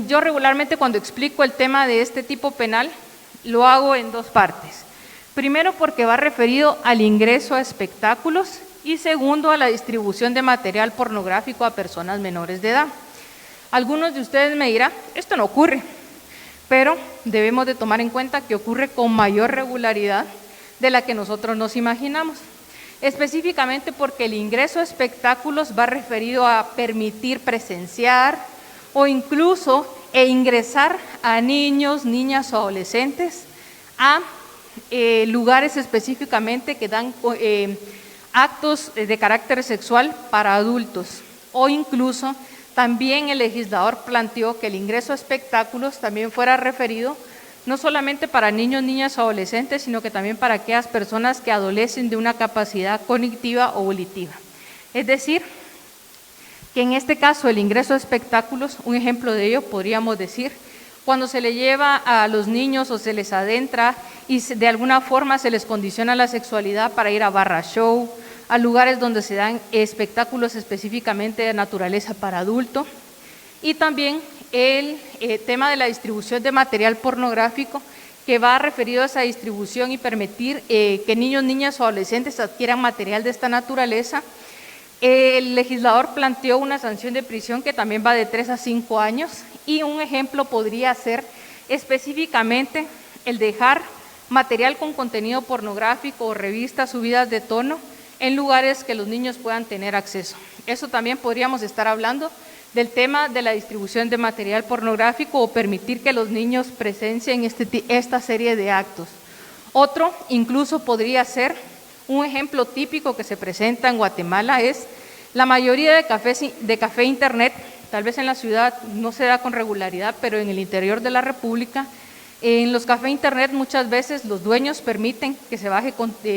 Speaker 5: yo regularmente cuando explico el tema de este tipo penal lo hago en 2 partes. Primero porque va referido al ingreso a espectáculos y segundo a la distribución de material pornográfico a personas menores de edad. Algunos de ustedes me dirán, esto no ocurre, pero debemos de tomar en cuenta que ocurre con mayor regularidad de la que nosotros nos imaginamos. Específicamente porque el ingreso a espectáculos va referido a permitir presenciar o incluso ingresar a niños, niñas o adolescentes a lugares específicamente que dan actos de carácter sexual para adultos. O incluso también el legislador planteó que el ingreso a espectáculos también fuera referido no solamente para niños, niñas o adolescentes, sino que también para aquellas personas que adolecen de una capacidad cognitiva o volitiva. Es decir, que en este caso el ingreso a espectáculos, un ejemplo de ello podríamos decir, cuando se le lleva a los niños o se les adentra y de alguna forma se les condiciona la sexualidad para ir a barra show, a lugares donde se dan espectáculos específicamente de naturaleza para adulto, y también el tema de la distribución de material pornográfico que va referido a esa distribución y permitir que niños, niñas o adolescentes adquieran material de esta naturaleza. El legislador planteó una sanción de prisión que también va de 3 a 5 años y un ejemplo podría ser específicamente el dejar material con contenido pornográfico o revistas subidas de tono en lugares que los niños puedan tener acceso. Eso también podríamos estar hablando del tema de la distribución de material pornográfico o permitir que los niños presencien esta serie de actos. Otro incluso podría ser un ejemplo típico que se presenta en Guatemala es la mayoría de café internet, tal vez en la ciudad no se da con regularidad, pero en el interior de la República, en los cafés internet muchas veces los dueños permiten que se baje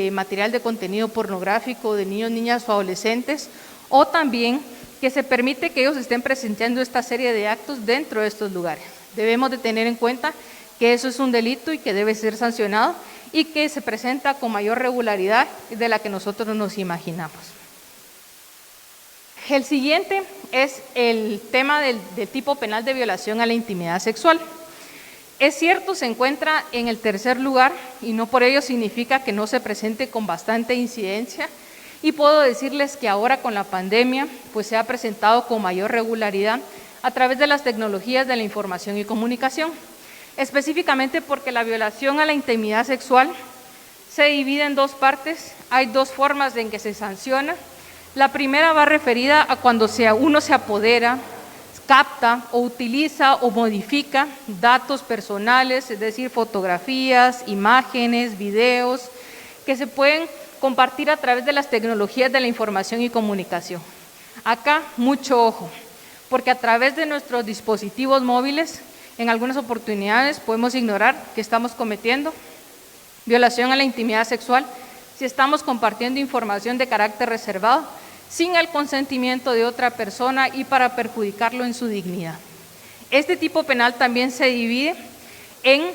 Speaker 5: material de contenido pornográfico de niños, niñas o adolescentes, o también que se permite que ellos estén presenciando esta serie de actos dentro de estos lugares. Debemos de tener en cuenta que eso es un delito y que debe ser sancionado y que se presenta con mayor regularidad de la que nosotros nos imaginamos. El siguiente es el tema del tipo penal de violación a la intimidad sexual. Es cierto, se encuentra en el 3er lugar y no por ello significa que no se presente con bastante incidencia. Y puedo decirles que ahora con la pandemia pues se ha presentado con mayor regularidad a través de las tecnologías de la información y comunicación, específicamente porque la violación a la intimidad sexual se divide en 2 partes. Hay 2 formas en que se sanciona. La primera va referida a cuando uno se apodera, capta o utiliza o modifica datos personales, es decir, fotografías, imágenes, videos, que se pueden compartir a través de las tecnologías de la información y comunicación. Acá, mucho ojo, porque a través de nuestros dispositivos móviles, en algunas oportunidades podemos ignorar que estamos cometiendo violación a la intimidad sexual si estamos compartiendo información de carácter reservado sin el consentimiento de otra persona y para perjudicarlo en su dignidad. Este tipo penal también se divide en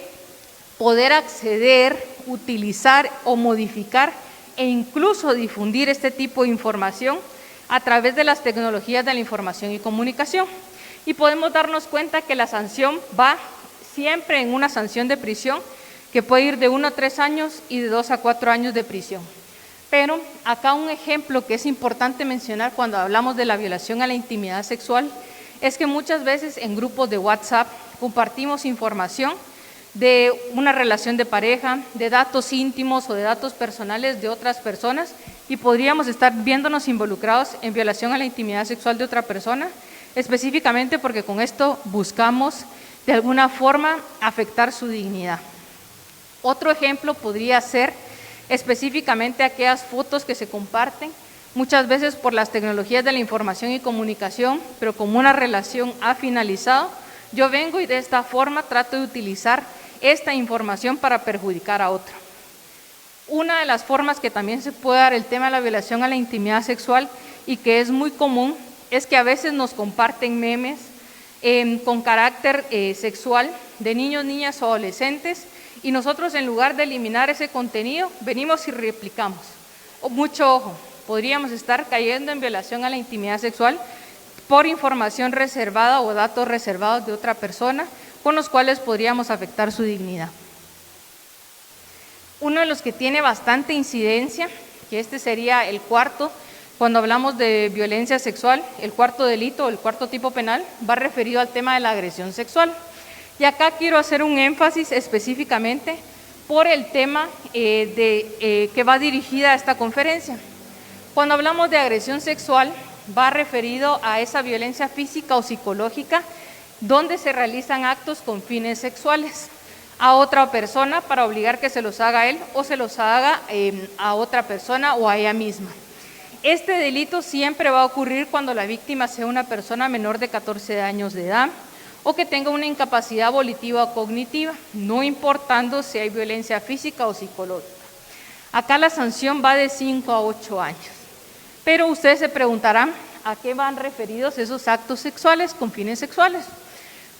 Speaker 5: poder acceder, utilizar o modificar e incluso difundir este tipo de información a través de las tecnologías de la información y comunicación. Y podemos darnos cuenta que la sanción va siempre en una sanción de prisión que puede ir de 1 a 3 años y de 2 a 4 años de prisión. Pero acá un ejemplo que es importante mencionar cuando hablamos de la violación a la intimidad sexual es que muchas veces en grupos de WhatsApp compartimos información de una relación de pareja, de datos íntimos o de datos personales de otras personas y podríamos estar viéndonos involucrados en violación a la intimidad sexual de otra persona, específicamente porque con esto buscamos de alguna forma afectar su dignidad. Otro ejemplo podría ser específicamente aquellas fotos que se comparten muchas veces por las tecnologías de la información y comunicación, pero como una relación ha finalizado, yo vengo y de esta forma trato de utilizar esta información para perjudicar a otro. Una de las formas que también se puede dar el tema de la violación a la intimidad sexual y que es muy común es que a veces nos comparten memes con carácter sexual de niños, niñas o adolescentes y nosotros en lugar de eliminar ese contenido venimos y replicamos. Mucho ojo, podríamos estar cayendo en violación a la intimidad sexual por información reservada o datos reservados de otra persona con los cuales podríamos afectar su dignidad. Uno de los que tiene bastante incidencia, que este sería el cuarto, cuando hablamos de violencia sexual, el cuarto delito o el cuarto tipo penal, va referido al tema de la agresión sexual. Y acá quiero hacer un énfasis específicamente por el tema que va dirigida a esta conferencia. Cuando hablamos de agresión sexual, va referido a esa violencia física o psicológica donde se realizan actos con fines sexuales a otra persona para obligar que se los haga a él o se los haga a otra persona o a ella misma. Este delito siempre va a ocurrir cuando la víctima sea una persona menor de 14 años de edad o que tenga una incapacidad volitiva o cognitiva, no importando si hay violencia física o psicológica. Acá la sanción va de 5 a 8 años. Pero ustedes se preguntarán, ¿a qué van referidos esos actos sexuales con fines sexuales?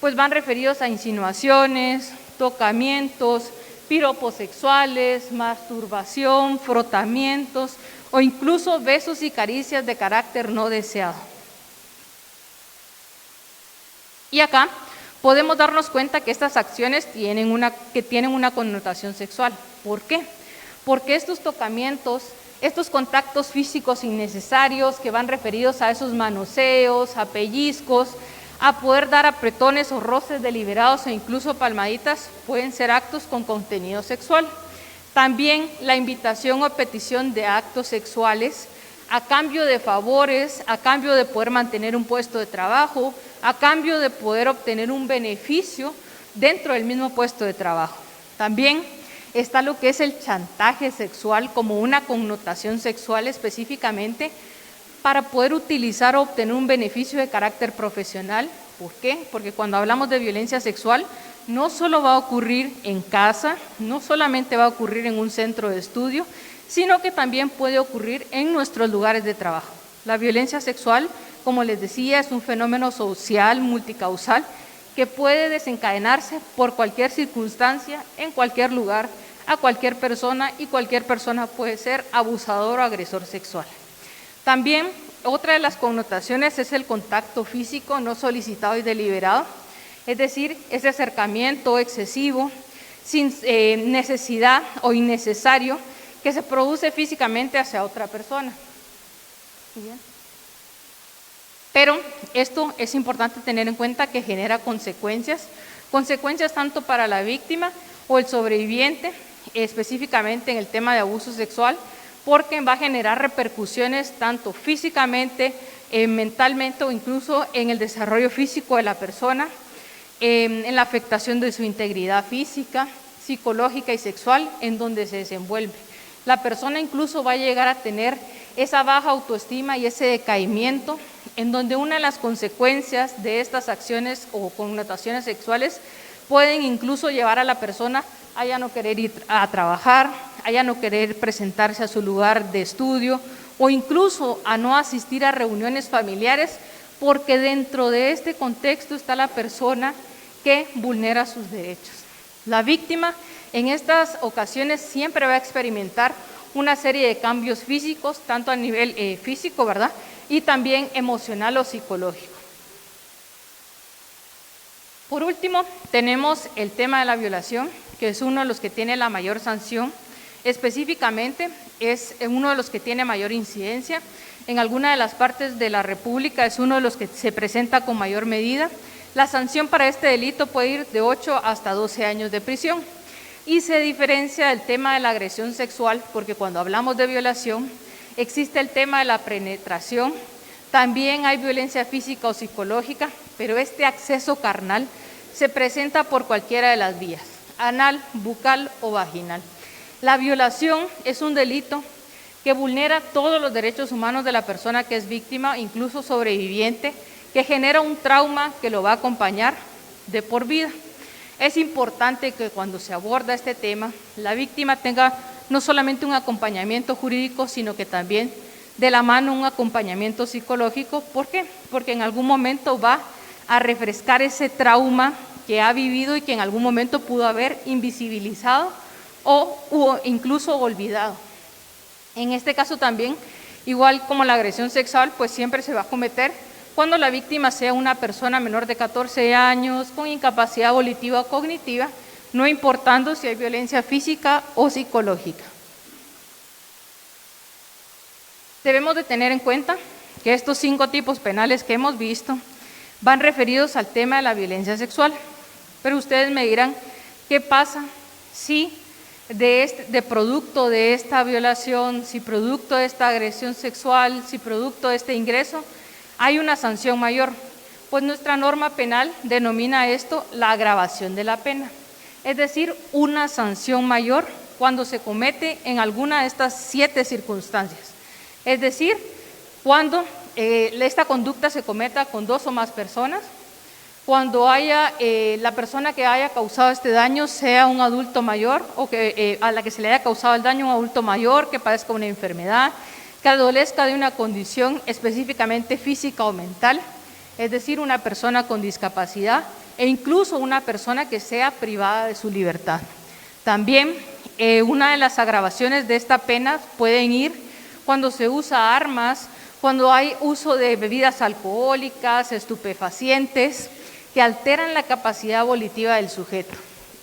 Speaker 5: Pues van referidos a insinuaciones, tocamientos, piropos sexuales, masturbación, frotamientos o incluso besos y caricias de carácter no deseado. Y acá podemos darnos cuenta que estas acciones tienen una connotación sexual. ¿Por qué? Porque estos tocamientos, estos contactos físicos innecesarios que van referidos a esos manoseos, a pellizcos, a poder dar apretones o roces deliberados e incluso palmaditas, pueden ser actos con contenido sexual. También la invitación o petición de actos sexuales a cambio de favores, a cambio de poder mantener un puesto de trabajo, a cambio de poder obtener un beneficio dentro del mismo puesto de trabajo. También está lo que es el chantaje sexual como una connotación sexual específicamente para poder utilizar o obtener un beneficio de carácter profesional. ¿Por qué? Porque cuando hablamos de violencia sexual, no solo va a ocurrir en casa, no solamente va a ocurrir en un centro de estudio, sino que también puede ocurrir en nuestros lugares de trabajo. La violencia sexual, como les decía, es un fenómeno social multicausal que puede desencadenarse por cualquier circunstancia, en cualquier lugar, a cualquier persona y cualquier persona puede ser abusador o agresor sexual. También otra de las connotaciones es el contacto físico no solicitado y deliberado, es decir, ese acercamiento excesivo, sin necesidad o innecesario, que se produce físicamente hacia otra persona. Bien. Pero esto es importante tener en cuenta que genera consecuencias tanto para la víctima o el sobreviviente, específicamente en el tema de abuso sexual, porque va a generar repercusiones tanto físicamente, mentalmente o incluso en el desarrollo físico de la persona, en la afectación de su integridad física, psicológica y sexual en donde se desenvuelve. la persona incluso va a llegar a tener esa baja autoestima y ese decaimiento, en donde una de las consecuencias de estas acciones o connotaciones sexuales pueden incluso llevar a la persona a ya no querer ir a trabajar, a ya no querer presentarse a su lugar de estudio o incluso a no asistir a reuniones familiares, porque dentro de este contexto está la persona que vulnera sus derechos. La víctima en estas ocasiones siempre va a experimentar una serie de cambios físicos, tanto a nivel físico, ¿verdad?, y también emocional o psicológico. Por último, tenemos el tema de la violación, que es uno de los que tiene la mayor sanción. Específicamente, es uno de los que tiene mayor incidencia. En alguna de las partes de la República es uno de los que se presenta con mayor medida. La sanción para este delito puede ir de 8 hasta 12 años de prisión. Y se diferencia del tema de la agresión sexual, porque cuando hablamos de violación, existe el tema de la penetración, también hay violencia física o psicológica, pero este acceso carnal se presenta por cualquiera de las vías, anal, bucal o vaginal. La violación es un delito que vulnera todos los derechos humanos de la persona que es víctima, incluso sobreviviente, que genera un trauma que lo va a acompañar de por vida. Es importante que cuando se aborda este tema, la víctima tenga no solamente un acompañamiento jurídico, sino que también de la mano un acompañamiento psicológico. ¿Por qué? Porque en algún momento va a refrescar ese trauma que ha vivido y que en algún momento pudo haber invisibilizado o incluso olvidado. En este caso también, igual como la agresión sexual, pues siempre se va a cometer cuando la víctima sea una persona menor de 14 años, con incapacidad volitiva o cognitiva, no importando si hay violencia física o psicológica. Debemos de tener en cuenta que estos 5 tipos penales que hemos visto van referidos al tema de la violencia sexual, pero ustedes me dirán, ¿qué pasa si de producto de esta violación, si producto de esta agresión sexual, si producto de este ingreso, hay una sanción mayor? Pues nuestra norma penal denomina esto la agravación de la pena, es decir, una sanción mayor cuando se comete en alguna de estas 7 circunstancias. Es decir, cuando esta conducta se cometa con 2 o más personas, cuando haya la persona que haya causado este daño sea un adulto mayor o que a la que se le haya causado el daño un adulto mayor que padezca una enfermedad, que adolezca de una condición específicamente física o mental, es decir, una persona con discapacidad e incluso una persona que sea privada de su libertad. También una de las agravaciones de esta pena pueden ir cuando se usa armas, cuando hay uso de bebidas alcohólicas, estupefacientes, que alteran la capacidad volitiva del sujeto.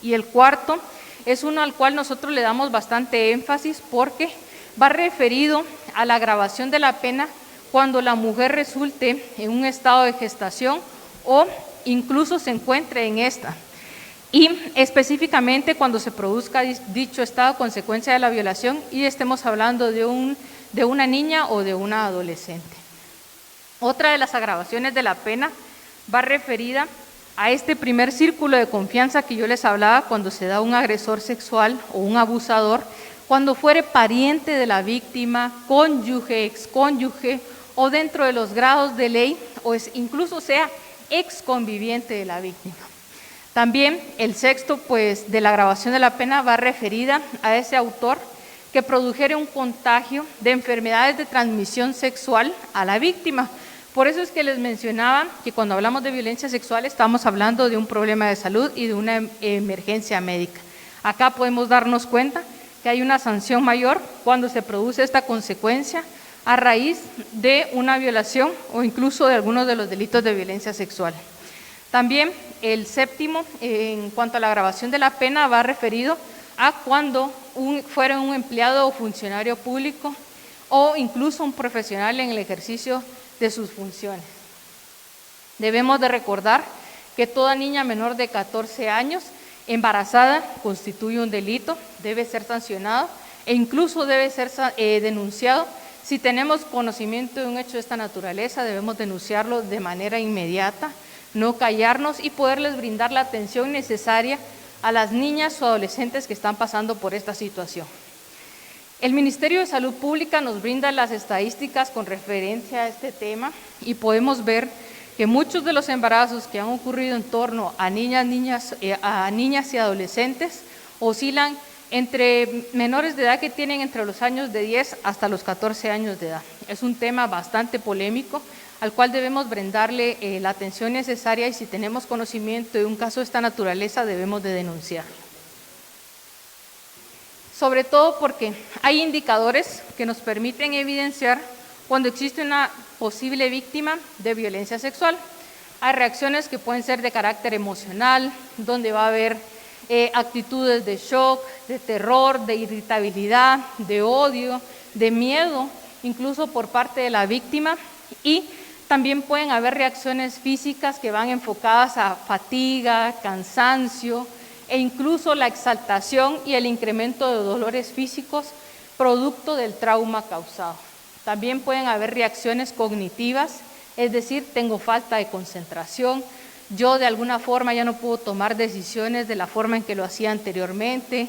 Speaker 5: Y el cuarto es uno al cual nosotros le damos bastante énfasis porque va referido a la agravación de la pena cuando la mujer resulte en un estado de gestación o incluso se encuentre en esta. Y específicamente cuando se produzca dicho estado a consecuencia de la violación y estemos hablando de una niña o de una adolescente. Otra de las agravaciones de la pena va referida a este primer círculo de confianza que yo les hablaba cuando se da un agresor sexual o un abusador, cuando fuere pariente de la víctima, cónyuge, excónyuge o dentro de los grados de ley o incluso sea exconviviente de la víctima. También el sexto de la agravación de la pena va referida a ese autor que produjere un contagio de enfermedades de transmisión sexual a la víctima. Por eso es que les mencionaba que cuando hablamos de violencia sexual estamos hablando de un problema de salud y de una emergencia médica. Acá podemos darnos cuenta que hay una sanción mayor cuando se produce esta consecuencia a raíz de una violación o incluso de algunos de los delitos de violencia sexual. También el séptimo, en cuanto a la agravación de la pena, va referido a cuando fuera un empleado o funcionario público o incluso un profesional en el ejercicio de sus funciones. Debemos de recordar que toda niña menor de 14 años embarazada constituye un delito, debe ser sancionado e incluso debe ser denunciado. Si tenemos conocimiento de un hecho de esta naturaleza, debemos denunciarlo de manera inmediata, no callarnos y poderles brindar la atención necesaria a las niñas o adolescentes que están pasando por esta situación. El Ministerio de Salud Pública nos brinda las estadísticas con referencia a este tema y podemos ver que muchos de los embarazos que han ocurrido en torno a niñas y adolescentes oscilan entre menores de edad que tienen entre los años de 10 hasta los 14 años de edad. Es un tema bastante polémico al cual debemos brindarle la atención necesaria y si tenemos conocimiento de un caso de esta naturaleza debemos de denunciarlo. Sobre todo porque hay indicadores que nos permiten evidenciar cuando existe una posible víctima de violencia sexual. Hay reacciones que pueden ser de carácter emocional, donde va a haber actitudes de shock, de terror, de irritabilidad, de odio, de miedo, incluso por parte de la víctima, y también pueden haber reacciones físicas que van enfocadas a fatiga, cansancio, e incluso la exaltación y el incremento de dolores físicos producto del trauma causado. También pueden haber reacciones cognitivas, es decir, tengo falta de concentración, yo de alguna forma ya no puedo tomar decisiones de la forma en que lo hacía anteriormente,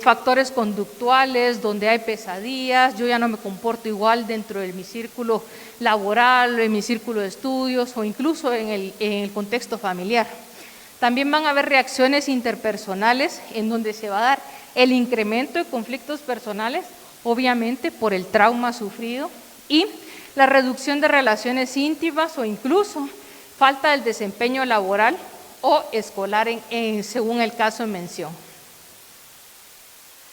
Speaker 5: factores conductuales donde hay pesadillas, yo ya no me comporto igual dentro de mi círculo laboral, en mi círculo de estudios o incluso en el contexto familiar. También van a haber reacciones interpersonales en donde se va a dar el incremento de conflictos personales, obviamente por el trauma sufrido, y la reducción de relaciones íntimas o incluso falta del desempeño laboral o escolar según el caso en mención.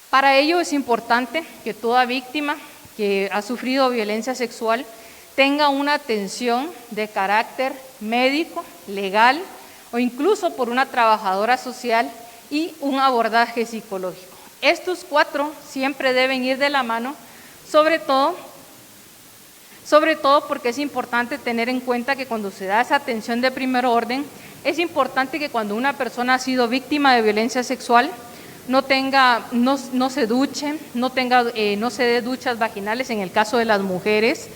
Speaker 5: Para ello es importante que toda víctima que ha sufrido violencia sexual tenga una atención de carácter médico, legal, o incluso por una trabajadora social y un abordaje psicológico. Estos 4 siempre deben ir de la mano, sobre todo porque es importante tener en cuenta que cuando se da esa atención de primer orden, es importante que cuando una persona ha sido víctima de violencia sexual, no se duche, no se dé duchas vaginales en el caso de las mujeres,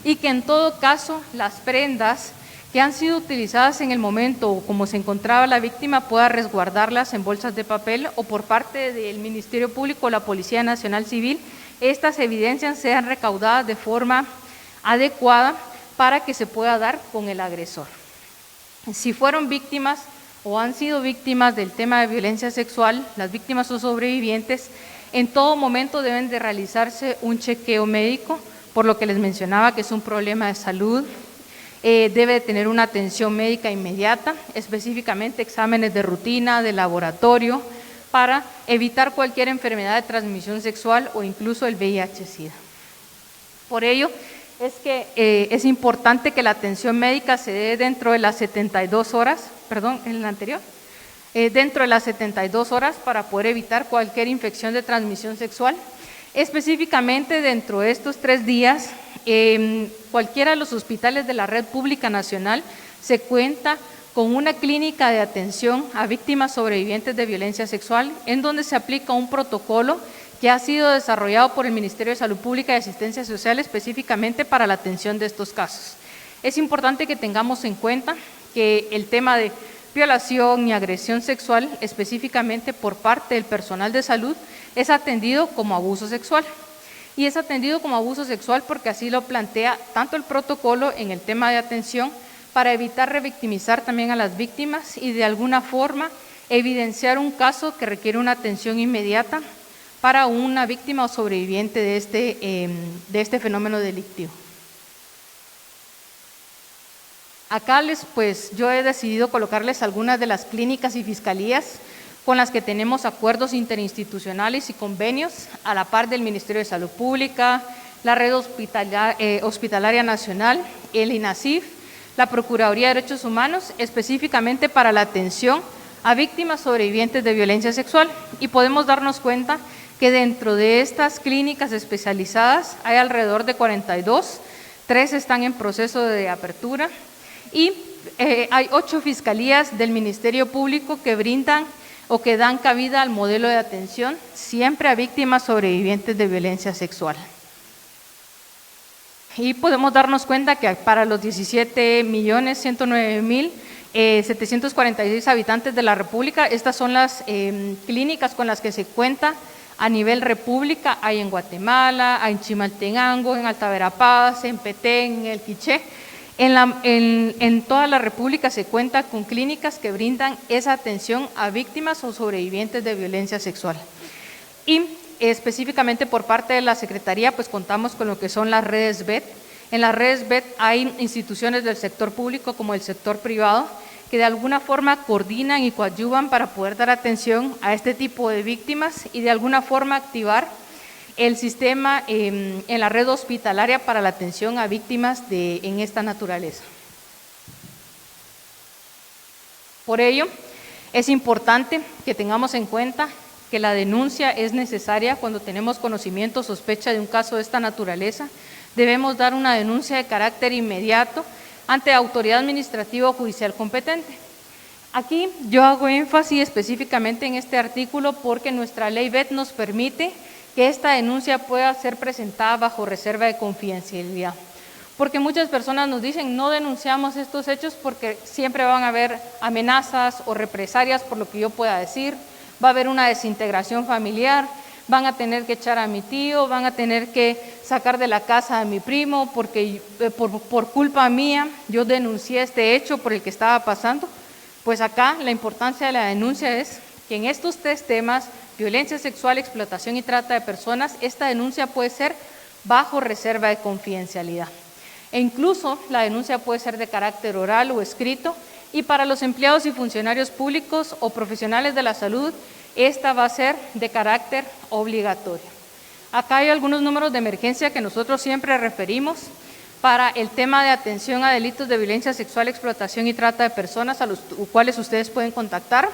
Speaker 5: y que en todo caso las prendas que han sido utilizadas en el momento o como se encontraba la víctima pueda resguardarlas en bolsas de papel o por parte del Ministerio Público o la Policía Nacional Civil, estas evidencias sean recaudadas de forma adecuada para que se pueda dar con el agresor. Si fueron víctimas o han sido víctimas del tema de violencia sexual, las víctimas o sobrevivientes, en todo momento deben de realizarse un chequeo médico, por lo que les mencionaba que es un problema de salud. Debe tener una atención médica inmediata, específicamente exámenes de rutina, de laboratorio, para evitar cualquier enfermedad de transmisión sexual o incluso el VIH-Sida. Por ello, es que es importante que la atención médica se dé dentro de las 72 horas, dentro de las 72 horas para poder evitar cualquier infección de transmisión sexual. Específicamente dentro de estos 3 días, cualquiera de los hospitales de la Red Pública Nacional se cuenta con una clínica de atención a víctimas sobrevivientes de violencia sexual, en donde se aplica un protocolo que ha sido desarrollado por el Ministerio de Salud Pública y Asistencia Social específicamente para la atención de estos casos. Es importante que tengamos en cuenta que el tema de violación y agresión sexual, específicamente por parte del personal de salud, es atendido como abuso sexual. Y es atendido como abuso sexual porque así lo plantea tanto el protocolo en el tema de atención para evitar revictimizar también a las víctimas y de alguna forma evidenciar un caso que requiere una atención inmediata para una víctima o sobreviviente de este fenómeno delictivo. Acá yo he decidido colocarles algunas de las clínicas y fiscalías con las que tenemos acuerdos interinstitucionales y convenios a la par del Ministerio de Salud Pública, la Red Hospitalaria Nacional, el INASIF, la Procuraduría de Derechos Humanos, específicamente para la atención a víctimas sobrevivientes de violencia sexual. Y podemos darnos cuenta que dentro de estas clínicas especializadas hay alrededor de 42, 3 están en proceso de apertura y hay 8 fiscalías del Ministerio Público que brindan o que dan cabida al modelo de atención siempre a víctimas sobrevivientes de violencia sexual. Y podemos darnos cuenta que para los 17.109.746 habitantes de la República, estas son las clínicas con las que se cuenta a nivel república, hay en Guatemala, hay en Chimaltenango, en Alta Verapaz, en Petén, en El Quiché. En toda la república se cuenta con clínicas que brindan esa atención a víctimas o sobrevivientes de violencia sexual. Y específicamente por parte de la Secretaría, pues contamos con lo que son las redes BET. En las redes BET hay instituciones del sector público como el sector privado que de alguna forma coordinan y coadyuvan para poder dar atención a este tipo de víctimas y de alguna forma activar el sistema en la red hospitalaria para la atención a víctimas en esta naturaleza. Por ello, es importante que tengamos en cuenta que la denuncia es necesaria cuando tenemos conocimiento o sospecha de un caso de esta naturaleza. Debemos dar una denuncia de carácter inmediato ante la autoridad administrativa o judicial competente. Aquí yo hago énfasis específicamente en este artículo porque nuestra ley BET nos permite que esta denuncia pueda ser presentada bajo reserva de confidencialidad. Porque muchas personas nos dicen, no denunciamos estos hechos porque siempre van a haber amenazas o represalias por lo que yo pueda decir, va a haber una desintegración familiar, van a tener que echar a mi tío, van a tener que sacar de la casa a mi primo porque por culpa mía yo denuncié este hecho por el que estaba pasando. Pues acá la importancia de la denuncia es que en estos tres temas, violencia sexual, explotación y trata de personas, esta denuncia puede ser bajo reserva de confidencialidad. E incluso la denuncia puede ser de carácter oral o escrito, y para los empleados y funcionarios públicos o profesionales de la salud, esta va a ser de carácter obligatorio. Acá hay algunos números de emergencia que nosotros siempre referimos para el tema de atención a delitos de violencia sexual, explotación y trata de personas, a los cuales ustedes pueden contactar.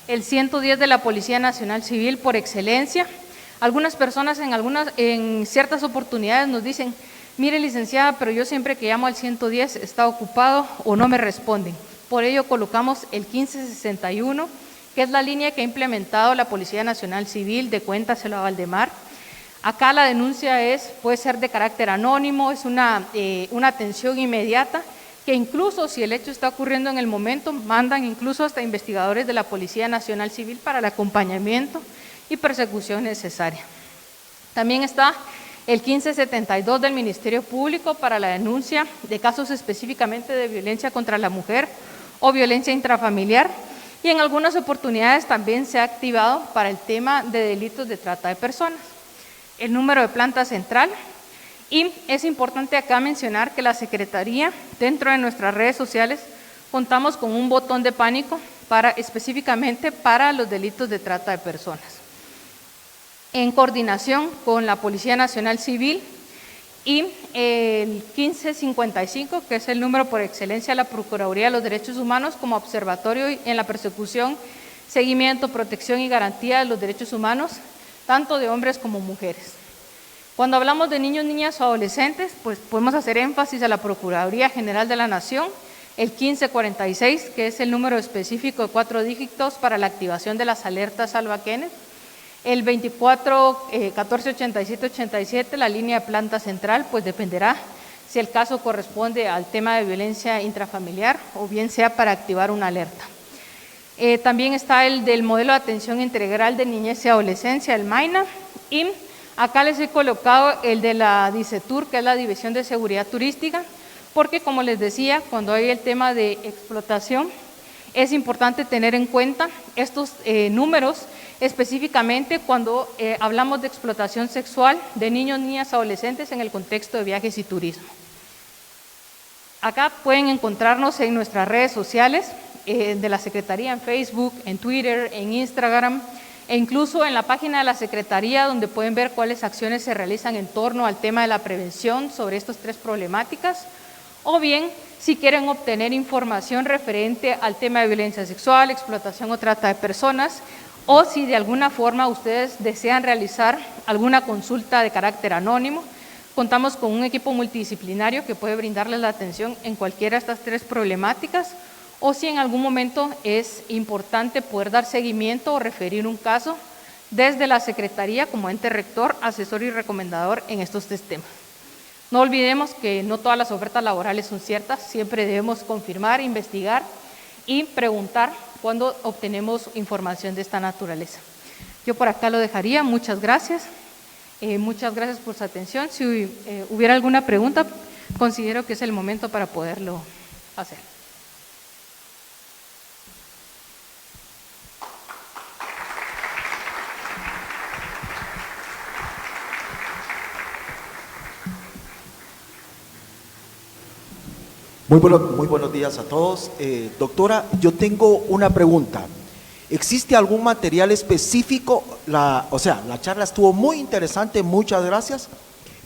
Speaker 5: El 110 de la Policía Nacional Civil por excelencia. Algunas personas en ciertas oportunidades nos dicen, mire licenciada, pero yo siempre que llamo al 110 está ocupado o no me responden. Por ello colocamos el 1561, que es la línea que ha implementado la Policía Nacional Civil de Cuéntaselo a Valdemar. Acá la denuncia puede ser de carácter anónimo, es una atención inmediata, que incluso si el hecho está ocurriendo en el momento, mandan incluso hasta investigadores de la Policía Nacional Civil para el acompañamiento y persecución necesaria. También está el 1572 del Ministerio Público para la denuncia de casos específicamente de violencia contra la mujer o violencia intrafamiliar, y en algunas oportunidades también se ha activado para el tema de delitos de trata de personas. El número de planta central. Y es importante acá mencionar que la Secretaría, dentro de nuestras redes sociales, contamos con un botón de pánico específicamente para los delitos de trata de personas. En coordinación con la Policía Nacional Civil y el 1555, que es el número por excelencia de la Procuraduría de los Derechos Humanos como observatorio en la persecución, seguimiento, protección y garantía de los derechos humanos, tanto de hombres como mujeres. Cuando hablamos de niños, niñas o adolescentes, pues podemos hacer énfasis a la Procuraduría General de la Nación, el 1546, que es el número específico de 4 dígitos para la activación de las alertas Alba Kenneth, el 24 1487 87, la línea de planta central, pues dependerá si el caso corresponde al tema de violencia intrafamiliar o bien sea para activar una alerta. También está el del modelo de atención integral de niñez y adolescencia, el MAINA, y acá les he colocado el de la DICETUR, que es la División de Seguridad Turística, porque como les decía, cuando hay el tema de explotación, es importante tener en cuenta estos números, específicamente cuando hablamos de explotación sexual de niños, niñas, adolescentes en el contexto de viajes y turismo. Acá pueden encontrarnos en nuestras redes sociales de la Secretaría, en Facebook, en Twitter, en Instagram, e incluso en la página de la Secretaría, donde pueden ver cuáles acciones se realizan en torno al tema de la prevención sobre estas 3 problemáticas, o bien si quieren obtener información referente al tema de violencia sexual, explotación o trata de personas, o si de alguna forma ustedes desean realizar alguna consulta de carácter anónimo, contamos con un equipo multidisciplinario que puede brindarles la atención en cualquiera de estas 3 problemáticas, o si en algún momento es importante poder dar seguimiento o referir un caso desde la Secretaría como ente rector, asesor y recomendador en estos 3 temas. No olvidemos que no todas las ofertas laborales son ciertas, siempre debemos confirmar, investigar y preguntar cuando obtenemos información de esta naturaleza. Yo por acá lo dejaría, muchas gracias. Muchas gracias por su atención. Si hubiera alguna pregunta, considero que es el momento para poderlo hacer.
Speaker 6: Muy buenos días a todos. Doctora, yo tengo una pregunta. ¿Existe algún material específico? La charla estuvo muy interesante, muchas gracias,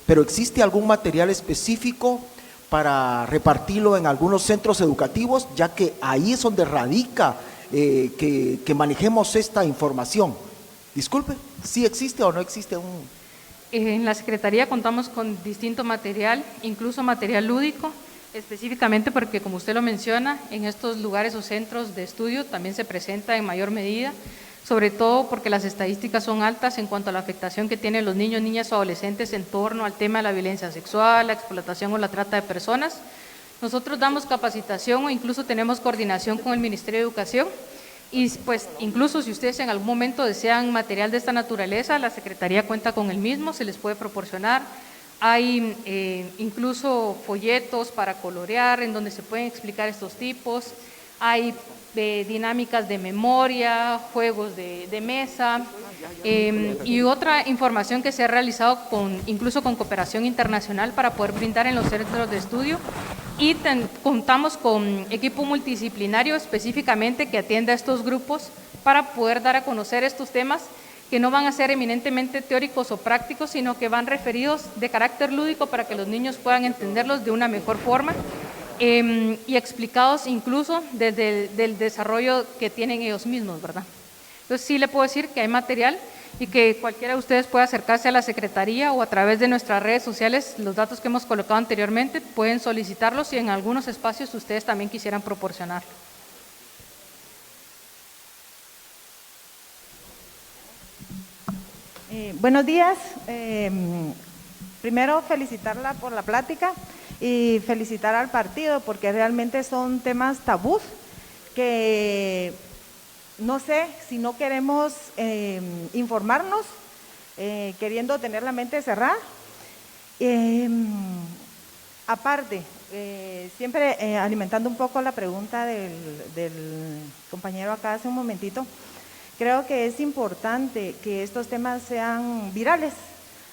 Speaker 6: pero ¿existe algún material específico para repartirlo en algunos centros educativos, ya que ahí es donde radica que manejemos esta información? Disculpe, ¿sí existe o no existe un...?
Speaker 5: En la Secretaría contamos con distinto material, incluso material lúdico, específicamente porque, como usted lo menciona, en estos lugares o centros de estudio también se presenta en mayor medida, sobre todo porque las estadísticas son altas en cuanto a la afectación que tienen los niños, niñas o adolescentes en torno al tema de la violencia sexual, la explotación o la trata de personas. Nosotros damos capacitación o incluso tenemos coordinación con el Ministerio de Educación y pues incluso si ustedes en algún momento desean material de esta naturaleza, la Secretaría cuenta con el mismo, se les puede proporcionar. Hay incluso folletos para colorear en donde se pueden explicar estos tipos, hay dinámicas de memoria, juegos de mesa y otra información que se ha realizado incluso con cooperación internacional para poder brindar en los centros de estudio y contamos con equipo multidisciplinario específicamente que atiende a estos grupos para poder dar a conocer estos temas que no van a ser eminentemente teóricos o prácticos, sino que van referidos de carácter lúdico para que los niños puedan entenderlos de una mejor forma y explicados incluso desde el desarrollo que tienen ellos mismos, ¿verdad? Entonces sí le puedo decir que hay material y que cualquiera de ustedes puede acercarse a la Secretaría o a través de nuestras redes sociales, los datos que hemos colocado anteriormente, pueden solicitarlos y en algunos espacios ustedes también quisieran proporcionarlo.
Speaker 7: Buenos días. Primero felicitarla por la plática y felicitar al partido porque realmente son temas tabús que no sé si no queremos informarnos, queriendo tener la mente cerrada. Aparte, siempre alimentando un poco la pregunta del compañero acá hace un momentito, creo que es importante que estos temas sean virales.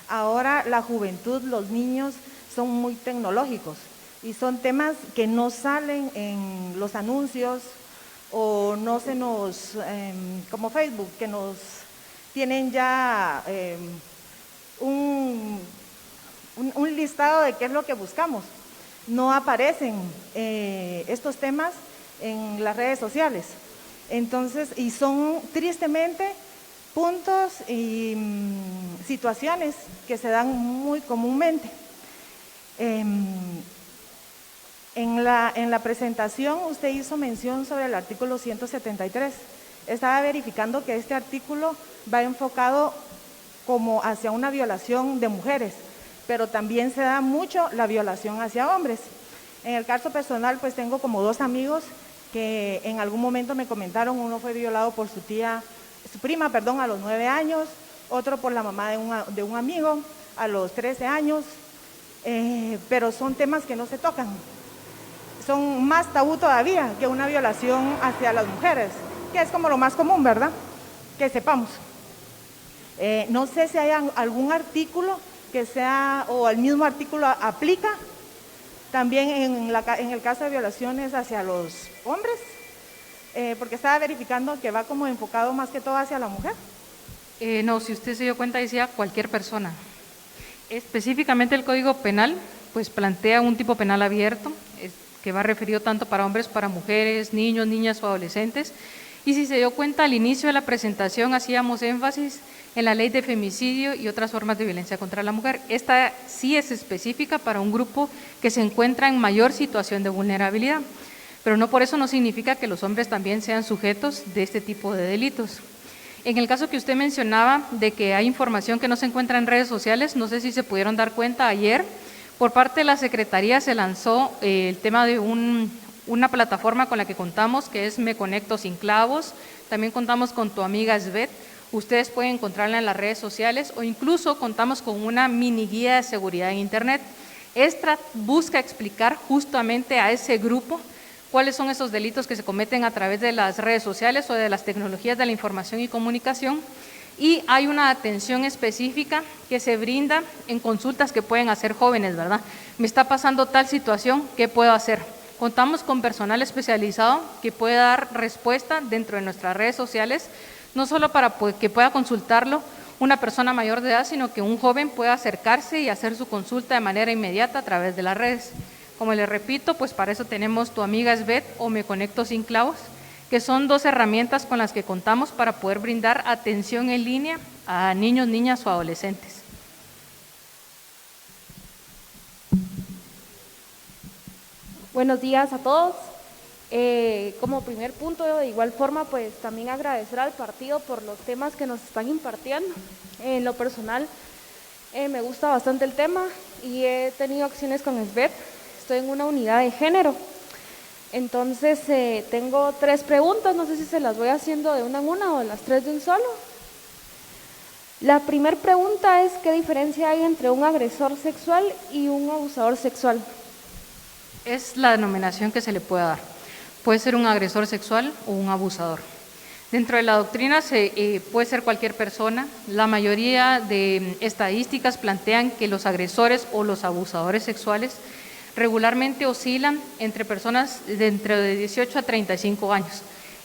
Speaker 7: Ahora la juventud, los niños son muy tecnológicos y son temas que no salen en los anuncios o no se nos, como Facebook, que nos tienen ya un listado de qué es lo que buscamos. No aparecen estos temas en las redes sociales. Entonces, y son tristemente puntos y situaciones que se dan muy comúnmente. En la presentación usted hizo mención sobre el artículo 173. Estaba verificando que este artículo va enfocado como hacia una violación de mujeres, pero también se da mucho la violación hacia hombres. En el caso personal, pues tengo como 2 amigos que en algún momento me comentaron, uno fue violado por su prima, a los 9 años, otro por la mamá de un amigo a los 13 años, pero son temas que no se tocan. Son más tabú todavía que una violación hacia las mujeres, que es como lo más común, ¿verdad? Que sepamos. No sé si hay algún artículo que sea, o el mismo artículo aplica también en el caso de violaciones hacia los hombres, porque estaba verificando que va como enfocado más que todo hacia la mujer.
Speaker 5: No, si usted se dio cuenta decía cualquier persona. Específicamente el Código Penal pues plantea un tipo penal abierto que va referido tanto para hombres, para mujeres, niños, niñas o adolescentes. Y si se dio cuenta al inicio de la presentación hacíamos énfasis en la ley de femicidio y otras formas de violencia contra la mujer. Esta sí es específica para un grupo que se encuentra en mayor situación de vulnerabilidad, pero no por eso no significa que los hombres también sean sujetos de este tipo de delitos. En el caso que usted mencionaba de que hay información que no se encuentra en redes sociales, no sé si se pudieron dar cuenta ayer, por parte de la Secretaría se lanzó el tema de una plataforma con la que contamos, que es Me Conecto Sin Clavos. También contamos con Tu Amiga Svet, Ustedes pueden encontrarla en las redes sociales o incluso contamos con una mini guía de seguridad en Internet. Esta busca explicar justamente a ese grupo cuáles son esos delitos que se cometen a través de las redes sociales o de las tecnologías de la información y comunicación, y hay una atención específica que se brinda en consultas que pueden hacer jóvenes, ¿verdad? Me está pasando tal situación, ¿qué puedo hacer? Contamos con personal especializado que puede dar respuesta dentro de nuestras redes sociales, no solo para que pueda consultarlo una persona mayor de edad, sino que un joven pueda acercarse y hacer su consulta de manera inmediata a través de las redes. Como les repito, pues para eso tenemos Tu Amiga Esbeth o Me Conecto Sin Clavos, que son 2 herramientas con las que contamos para poder brindar atención en línea a niños, niñas o adolescentes.
Speaker 8: Buenos días a todos. Como primer punto, de igual forma, pues también agradecer al partido por los temas que nos están impartiendo. En lo personal, me gusta bastante el tema y he tenido acciones con Esbeth. Estoy en una unidad de género. Entonces, tengo 3 preguntas, no sé si se las voy haciendo de una en una o las 3 de un solo. La primera pregunta es, ¿qué diferencia hay entre un agresor sexual y un abusador sexual?
Speaker 5: Es la denominación que se le puede dar. Puede ser un agresor sexual o un abusador. Dentro de la doctrina puede ser cualquier persona. La mayoría de estadísticas plantean que los agresores o los abusadores sexuales regularmente oscilan entre personas de entre 18 a 35 años.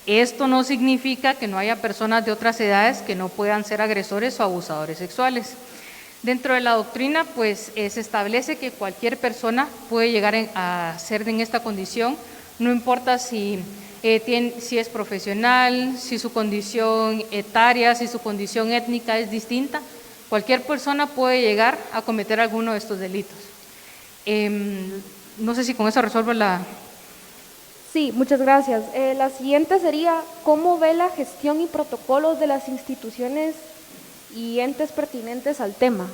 Speaker 5: Esto no significa que no haya personas de otras edades que no puedan ser agresores o abusadores sexuales. Dentro de la doctrina, pues se establece que cualquier persona puede llegar a ser en esta condición, no importa si es profesional, si su condición etaria, si su condición étnica es distinta, cualquier persona puede llegar a cometer alguno de estos delitos. No sé si con eso resuelvo la...
Speaker 8: Sí, muchas gracias. La siguiente sería, ¿cómo ve la gestión y protocolos de las instituciones y entes pertinentes al tema?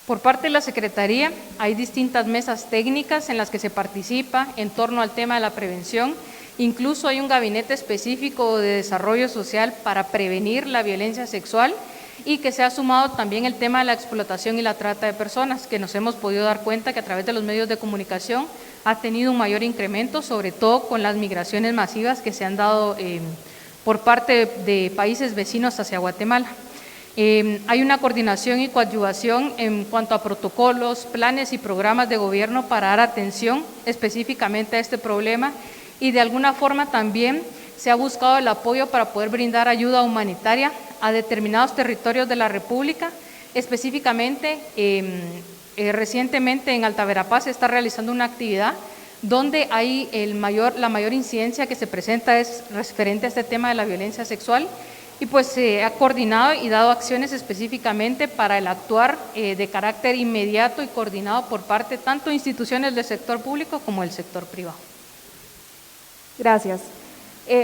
Speaker 5: Por parte de la Secretaría hay distintas mesas técnicas en las que se participa en torno al tema de la prevención. Incluso hay un gabinete específico de desarrollo social para prevenir la violencia sexual y que se ha sumado también el tema de la explotación y la trata de personas, que nos hemos podido dar cuenta que a través de los medios de comunicación ha tenido un mayor incremento, sobre todo con las migraciones masivas que se han dado por parte de países vecinos hacia Guatemala. Hay una coordinación y coadyuvación en cuanto a protocolos, planes y programas de gobierno para dar atención específicamente a este problema, y de alguna forma también se ha buscado el apoyo para poder brindar ayuda humanitaria a determinados territorios de la República. Específicamente, recientemente en Alta Verapaz se está realizando una actividad donde hay la mayor incidencia que se presenta es referente a este tema de la violencia sexual, y pues se ha coordinado y dado acciones específicamente para el actuar de carácter inmediato y coordinado por parte tanto de instituciones del sector público como del sector privado.
Speaker 8: Gracias.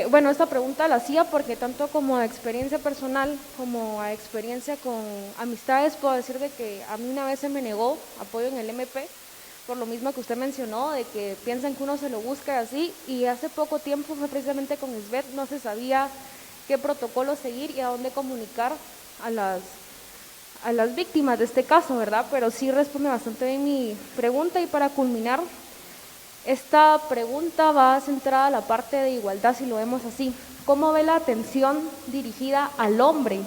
Speaker 8: Bueno, esta pregunta la hacía porque tanto como de experiencia personal como a experiencia con amistades puedo decir de que a mí una vez se me negó apoyo en el MP por lo mismo que usted mencionó, de que piensan que uno se lo busca así, y hace poco tiempo fue precisamente con Esbeth, no se sabía qué protocolo seguir y a dónde comunicar a las víctimas de este caso, ¿verdad? Pero sí responde bastante bien mi pregunta. Y para culminar, esta pregunta va centrada a la parte de igualdad, si lo vemos así. ¿Cómo ve la atención dirigida al hombre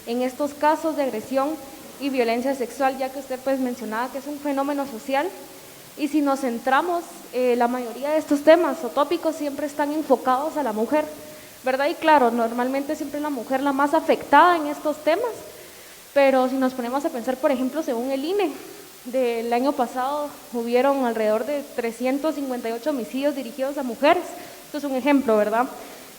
Speaker 8: en estos casos de agresión y violencia sexual, ya que usted pues mencionaba que es un fenómeno social? Y si nos centramos, la mayoría de estos temas o tópicos siempre están enfocados a la mujer, ¿verdad? Y claro, normalmente siempre es la mujer la más afectada en estos temas, pero si nos ponemos a pensar, por ejemplo, según el INE, del año pasado hubieron alrededor de 358 homicidios dirigidos a mujeres, esto es un ejemplo, ¿verdad?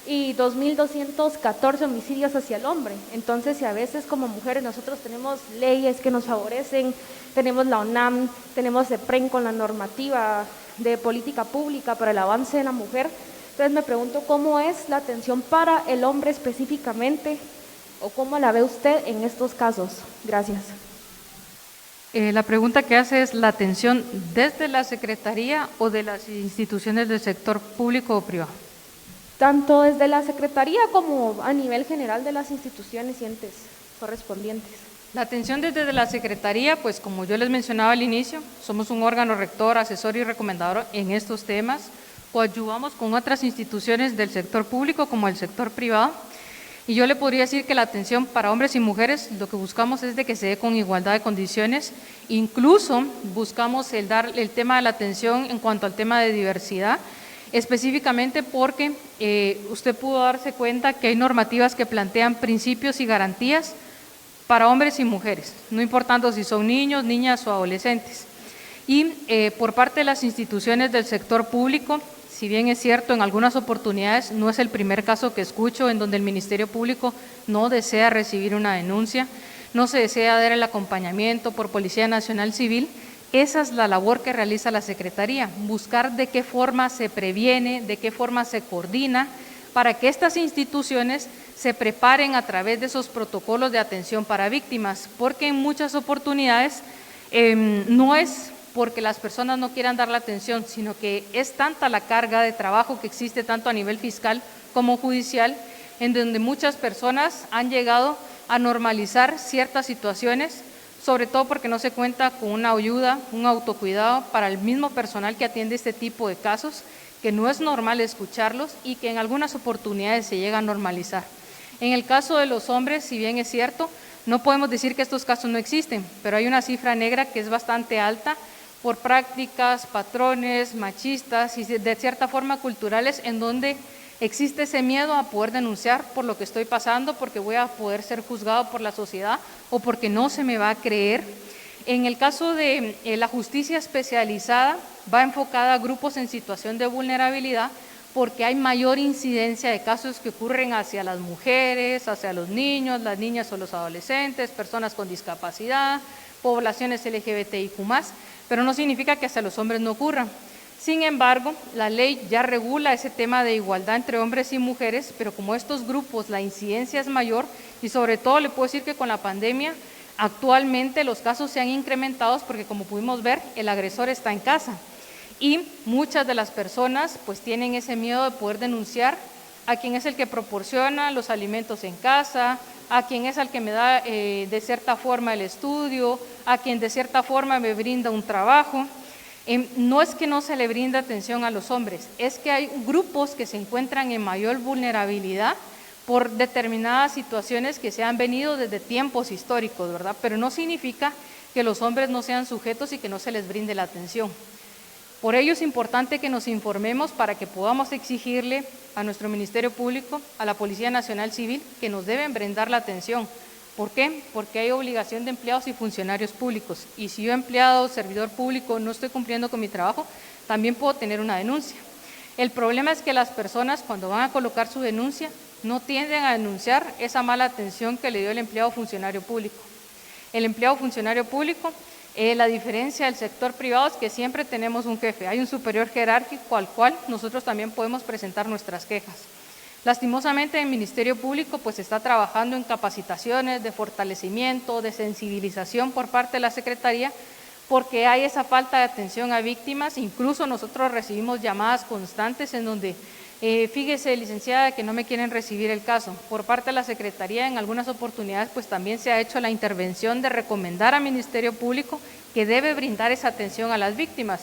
Speaker 8: Y 2.214 homicidios hacia el hombre. Entonces, si a veces como mujeres nosotros tenemos leyes que nos favorecen, tenemos la ONAM, tenemos EPREN con la normativa de política pública para el avance de la mujer, entonces me pregunto cómo es la atención para el hombre específicamente, o cómo la ve usted en estos casos. Gracias.
Speaker 5: La pregunta que hace es la atención desde la Secretaría o de las instituciones del sector público o privado.
Speaker 8: tanto desde la Secretaría como a nivel general de las instituciones y entes correspondientes?
Speaker 5: La atención desde la Secretaría, pues como yo les mencionaba al inicio, somos un órgano rector, asesor y recomendador en estos temas, coadyuvamos con otras instituciones del sector público como el sector privado, y yo le podría decir que la atención para hombres y mujeres, lo que buscamos es de que se dé con igualdad de condiciones, incluso buscamos dar el tema de la atención en cuanto al tema de diversidad, específicamente porque usted pudo darse cuenta que hay normativas que plantean principios y garantías para hombres y mujeres, no importando si son niños, niñas o adolescentes. Y por parte de las instituciones del sector público, si bien es cierto, en algunas oportunidades no es el primer caso que escucho en donde el Ministerio Público no desea recibir una denuncia, no se desea dar el acompañamiento por Policía Nacional Civil. Esa es la labor que realiza la Secretaría, buscar de qué forma se previene, de qué forma se coordina, para que estas instituciones se preparen a través de esos protocolos de atención para víctimas, porque en muchas oportunidades no es porque las personas no quieran dar la atención, sino que es tanta la carga de trabajo que existe tanto a nivel fiscal como judicial, en donde muchas personas han llegado a normalizar ciertas situaciones, sobre todo porque no se cuenta con una ayuda, un autocuidado para el mismo personal que atiende este tipo de casos, que no es normal escucharlos y que en algunas oportunidades se llega a normalizar. En el caso de los hombres, si bien es cierto, no podemos decir que estos casos no existen, pero hay una cifra negra que es bastante alta por prácticas, patrones machistas y de cierta forma culturales, en donde existe ese miedo a poder denunciar por lo que estoy pasando, porque voy a poder ser juzgado por la sociedad o porque no se me va a creer. En el caso de la justicia especializada, va enfocada a grupos en situación de vulnerabilidad, porque hay mayor incidencia de casos que ocurren hacia las mujeres, hacia los niños, las niñas o los adolescentes, personas con discapacidad, poblaciones LGBTIQ+, pero no significa que hacia los hombres no ocurran. Sin embargo, la ley ya regula ese tema de igualdad entre hombres y mujeres, pero como estos grupos la incidencia es mayor, y sobre todo le puedo decir que con la pandemia actualmente los casos se han incrementado porque, como pudimos ver, el agresor está en casa y muchas de las personas pues tienen ese miedo de poder denunciar a quien es el que proporciona los alimentos en casa, a quien es el que me da de cierta forma el estudio, a quien de cierta forma me brinda un trabajo. No es que no se le brinda atención a los hombres, es que hay grupos que se encuentran en mayor vulnerabilidad por determinadas situaciones que se han venido desde tiempos históricos, ¿verdad? Pero no significa que los hombres no sean sujetos y que no se les brinde la atención. Por ello es importante que nos informemos para que podamos exigirle a nuestro Ministerio Público, a la Policía Nacional Civil, que nos deben brindar la atención. ¿Por qué? Porque hay obligación de empleados y funcionarios públicos. Y si yo, empleado, servidor público, no estoy cumpliendo con mi trabajo, también puedo tener una denuncia. El problema es que las personas, cuando van a colocar su denuncia, no tienden a denunciar esa mala atención que le dio el empleado funcionario público. El empleado funcionario público, la diferencia del sector privado es que siempre tenemos un jefe, hay un superior jerárquico al cual nosotros también podemos presentar nuestras quejas. Lastimosamente el Ministerio Público pues está trabajando en capacitaciones de fortalecimiento, de sensibilización por parte de la Secretaría, porque hay esa falta de atención a víctimas. Incluso nosotros recibimos llamadas constantes en donde fíjese, licenciada, que no me quieren recibir el caso. Por parte de la Secretaría, en algunas oportunidades, pues también se ha hecho la intervención de recomendar al Ministerio Público que debe brindar esa atención a las víctimas.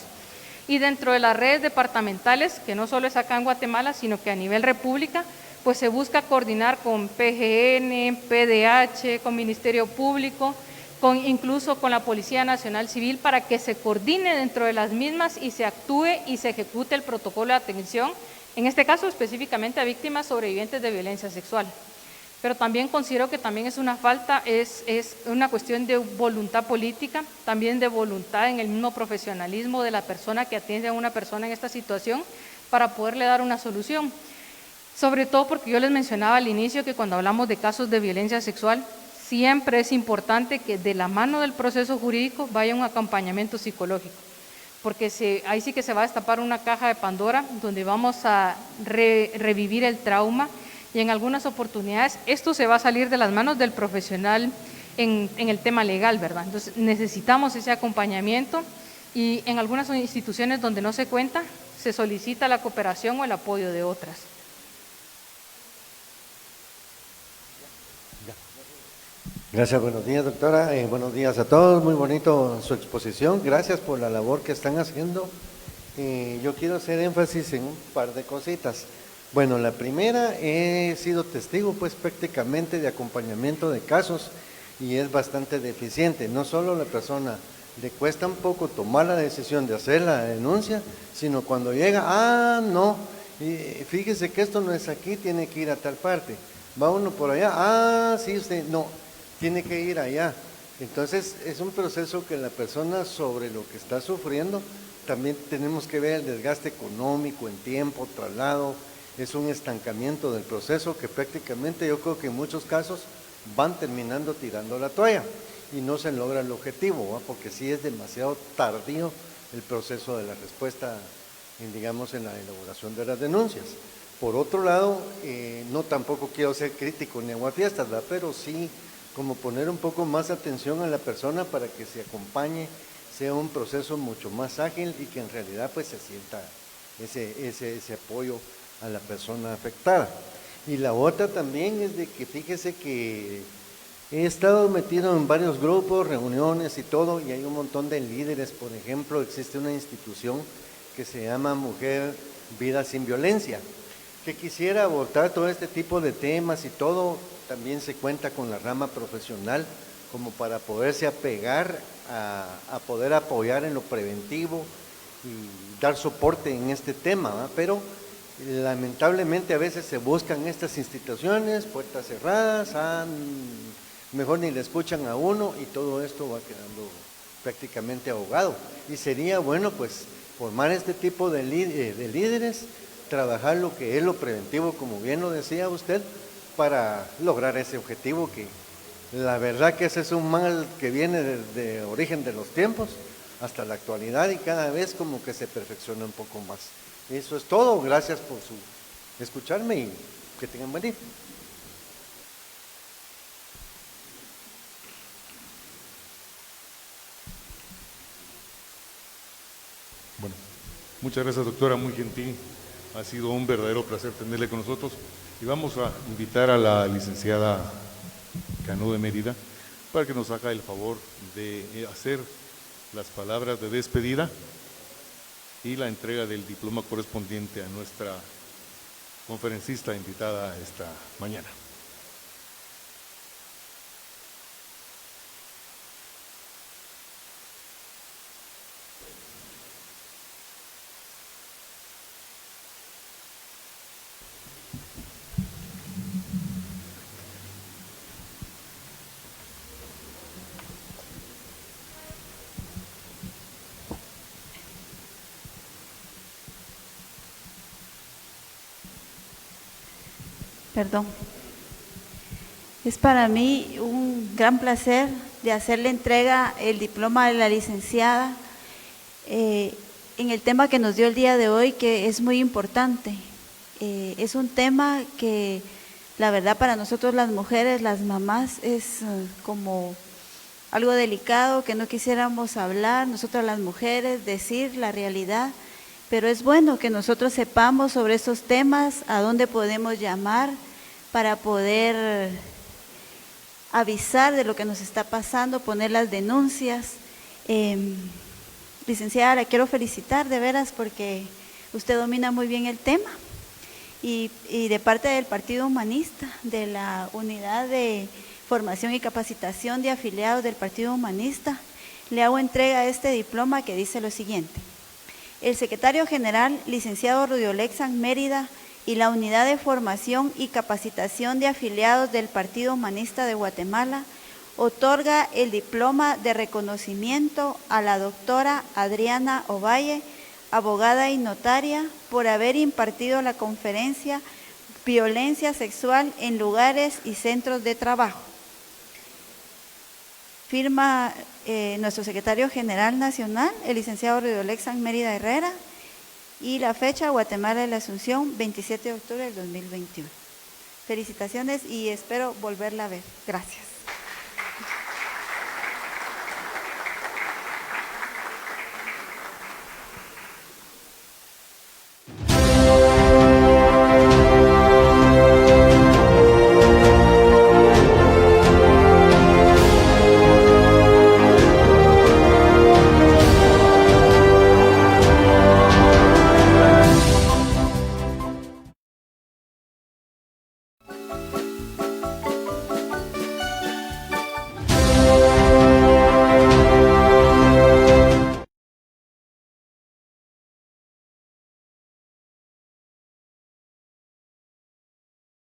Speaker 5: Y dentro de las redes departamentales, que no solo es acá en Guatemala, sino que a nivel república, pues se busca coordinar con PGN, PDH, con Ministerio Público, incluso con la Policía Nacional Civil, para que se coordine dentro de las mismas y se actúe y se ejecute el protocolo de atención, en este caso específicamente a víctimas sobrevivientes de violencia sexual. Pero también considero que también es una falta, es una cuestión de voluntad política, también de voluntad en el mismo profesionalismo de la persona que atiende a una persona en esta situación para poderle dar una solución. Sobre todo porque yo les mencionaba al inicio que cuando hablamos de casos de violencia sexual, siempre es importante que de la mano del proceso jurídico vaya un acompañamiento psicológico, porque ahí sí que se va a destapar una caja de Pandora donde vamos a revivir el trauma y en algunas oportunidades esto se va a salir de las manos del profesional en el tema legal, ¿verdad? Entonces necesitamos ese acompañamiento y en algunas instituciones donde no se cuenta, se solicita la cooperación o el apoyo de otras.
Speaker 9: Gracias, buenos días, doctora. Buenos días a todos. Muy bonito su exposición. Gracias por la labor que están haciendo. Yo quiero hacer énfasis en un par de cositas. Bueno, la primera, he sido testigo pues prácticamente de acompañamiento de casos y es bastante deficiente. No solo la persona le cuesta un poco tomar la decisión de hacer la denuncia, sino cuando llega, no, fíjese que esto no es aquí, tiene que ir a tal parte. Va uno por allá, sí, usted, no, tiene que ir allá. Entonces es un proceso que la persona sobre lo que está sufriendo, también tenemos que ver el desgaste económico en tiempo, traslado, es un estancamiento del proceso que prácticamente yo creo que en muchos casos van terminando tirando la toalla y no se logra el objetivo, ¿va? Porque sí es demasiado tardío el proceso de la respuesta, digamos, en la elaboración de las denuncias. Por otro lado, no tampoco quiero ser crítico ni aguafiestas, ¿verdad? Pero sí como poner un poco más atención a la persona para que se acompañe, sea un proceso mucho más ágil y que en realidad pues se sienta ese apoyo a la persona afectada. Y la otra también es de que fíjese que he estado metido en varios grupos, reuniones y todo, y hay un montón de líderes. Por ejemplo, existe una institución que se llama Mujer Vida Sin Violencia, que quisiera abordar todo este tipo de temas y todo. También se cuenta con la rama profesional como para poderse apegar a poder apoyar en lo preventivo y dar soporte en este tema, ¿va? Pero lamentablemente a veces se buscan estas instituciones, puertas cerradas, mejor ni le escuchan a uno y todo esto va quedando prácticamente ahogado. Y sería bueno pues formar este tipo de líderes, trabajar lo que es lo preventivo, como bien lo decía usted, para lograr ese objetivo que la verdad que ese es un mal que viene desde origen de los tiempos hasta la actualidad y cada vez como que se perfecciona un poco más. Eso es todo, gracias por escucharme y que tengan buen día.
Speaker 1: Bueno, muchas gracias, doctora, muy gentil. Ha sido un verdadero placer tenerle con nosotros. Y vamos a invitar a la licenciada Cano de Mérida para que nos haga el favor de hacer las palabras de despedida y la entrega del diploma correspondiente a nuestra conferencista invitada esta mañana.
Speaker 4: Perdón. Es para mí un gran placer de hacerle entrega el diploma de la licenciada en el tema que nos dio el día de hoy, que es muy importante. Es un tema que la verdad para nosotros las mujeres, las mamás, es como algo delicado que no quisiéramos hablar, nosotras las mujeres, decir la realidad, pero es bueno que nosotros sepamos sobre estos temas, a dónde podemos llamar para poder avisar de lo que nos está pasando, poner las denuncias. Licenciada, la quiero felicitar de veras porque usted domina muy bien el tema y de parte del Partido Humanista, de la Unidad de Formación y Capacitación de Afiliados del Partido Humanista, le hago entrega a este diploma que dice lo siguiente. El secretario general, licenciado Rudio Lexan Mérida, y la Unidad de Formación y Capacitación de Afiliados del Partido Humanista de Guatemala otorga el diploma de reconocimiento a la doctora Adriana Ovalle, abogada y notaria, por haber impartido la conferencia Violencia Sexual en Lugares y Centros de Trabajo. Firma nuestro secretario general nacional, el licenciado Rudio Lexan Mérida Herrera, y la fecha, Guatemala de la Asunción, 27 de octubre del 2021. Felicitaciones y espero volverla a ver. Gracias.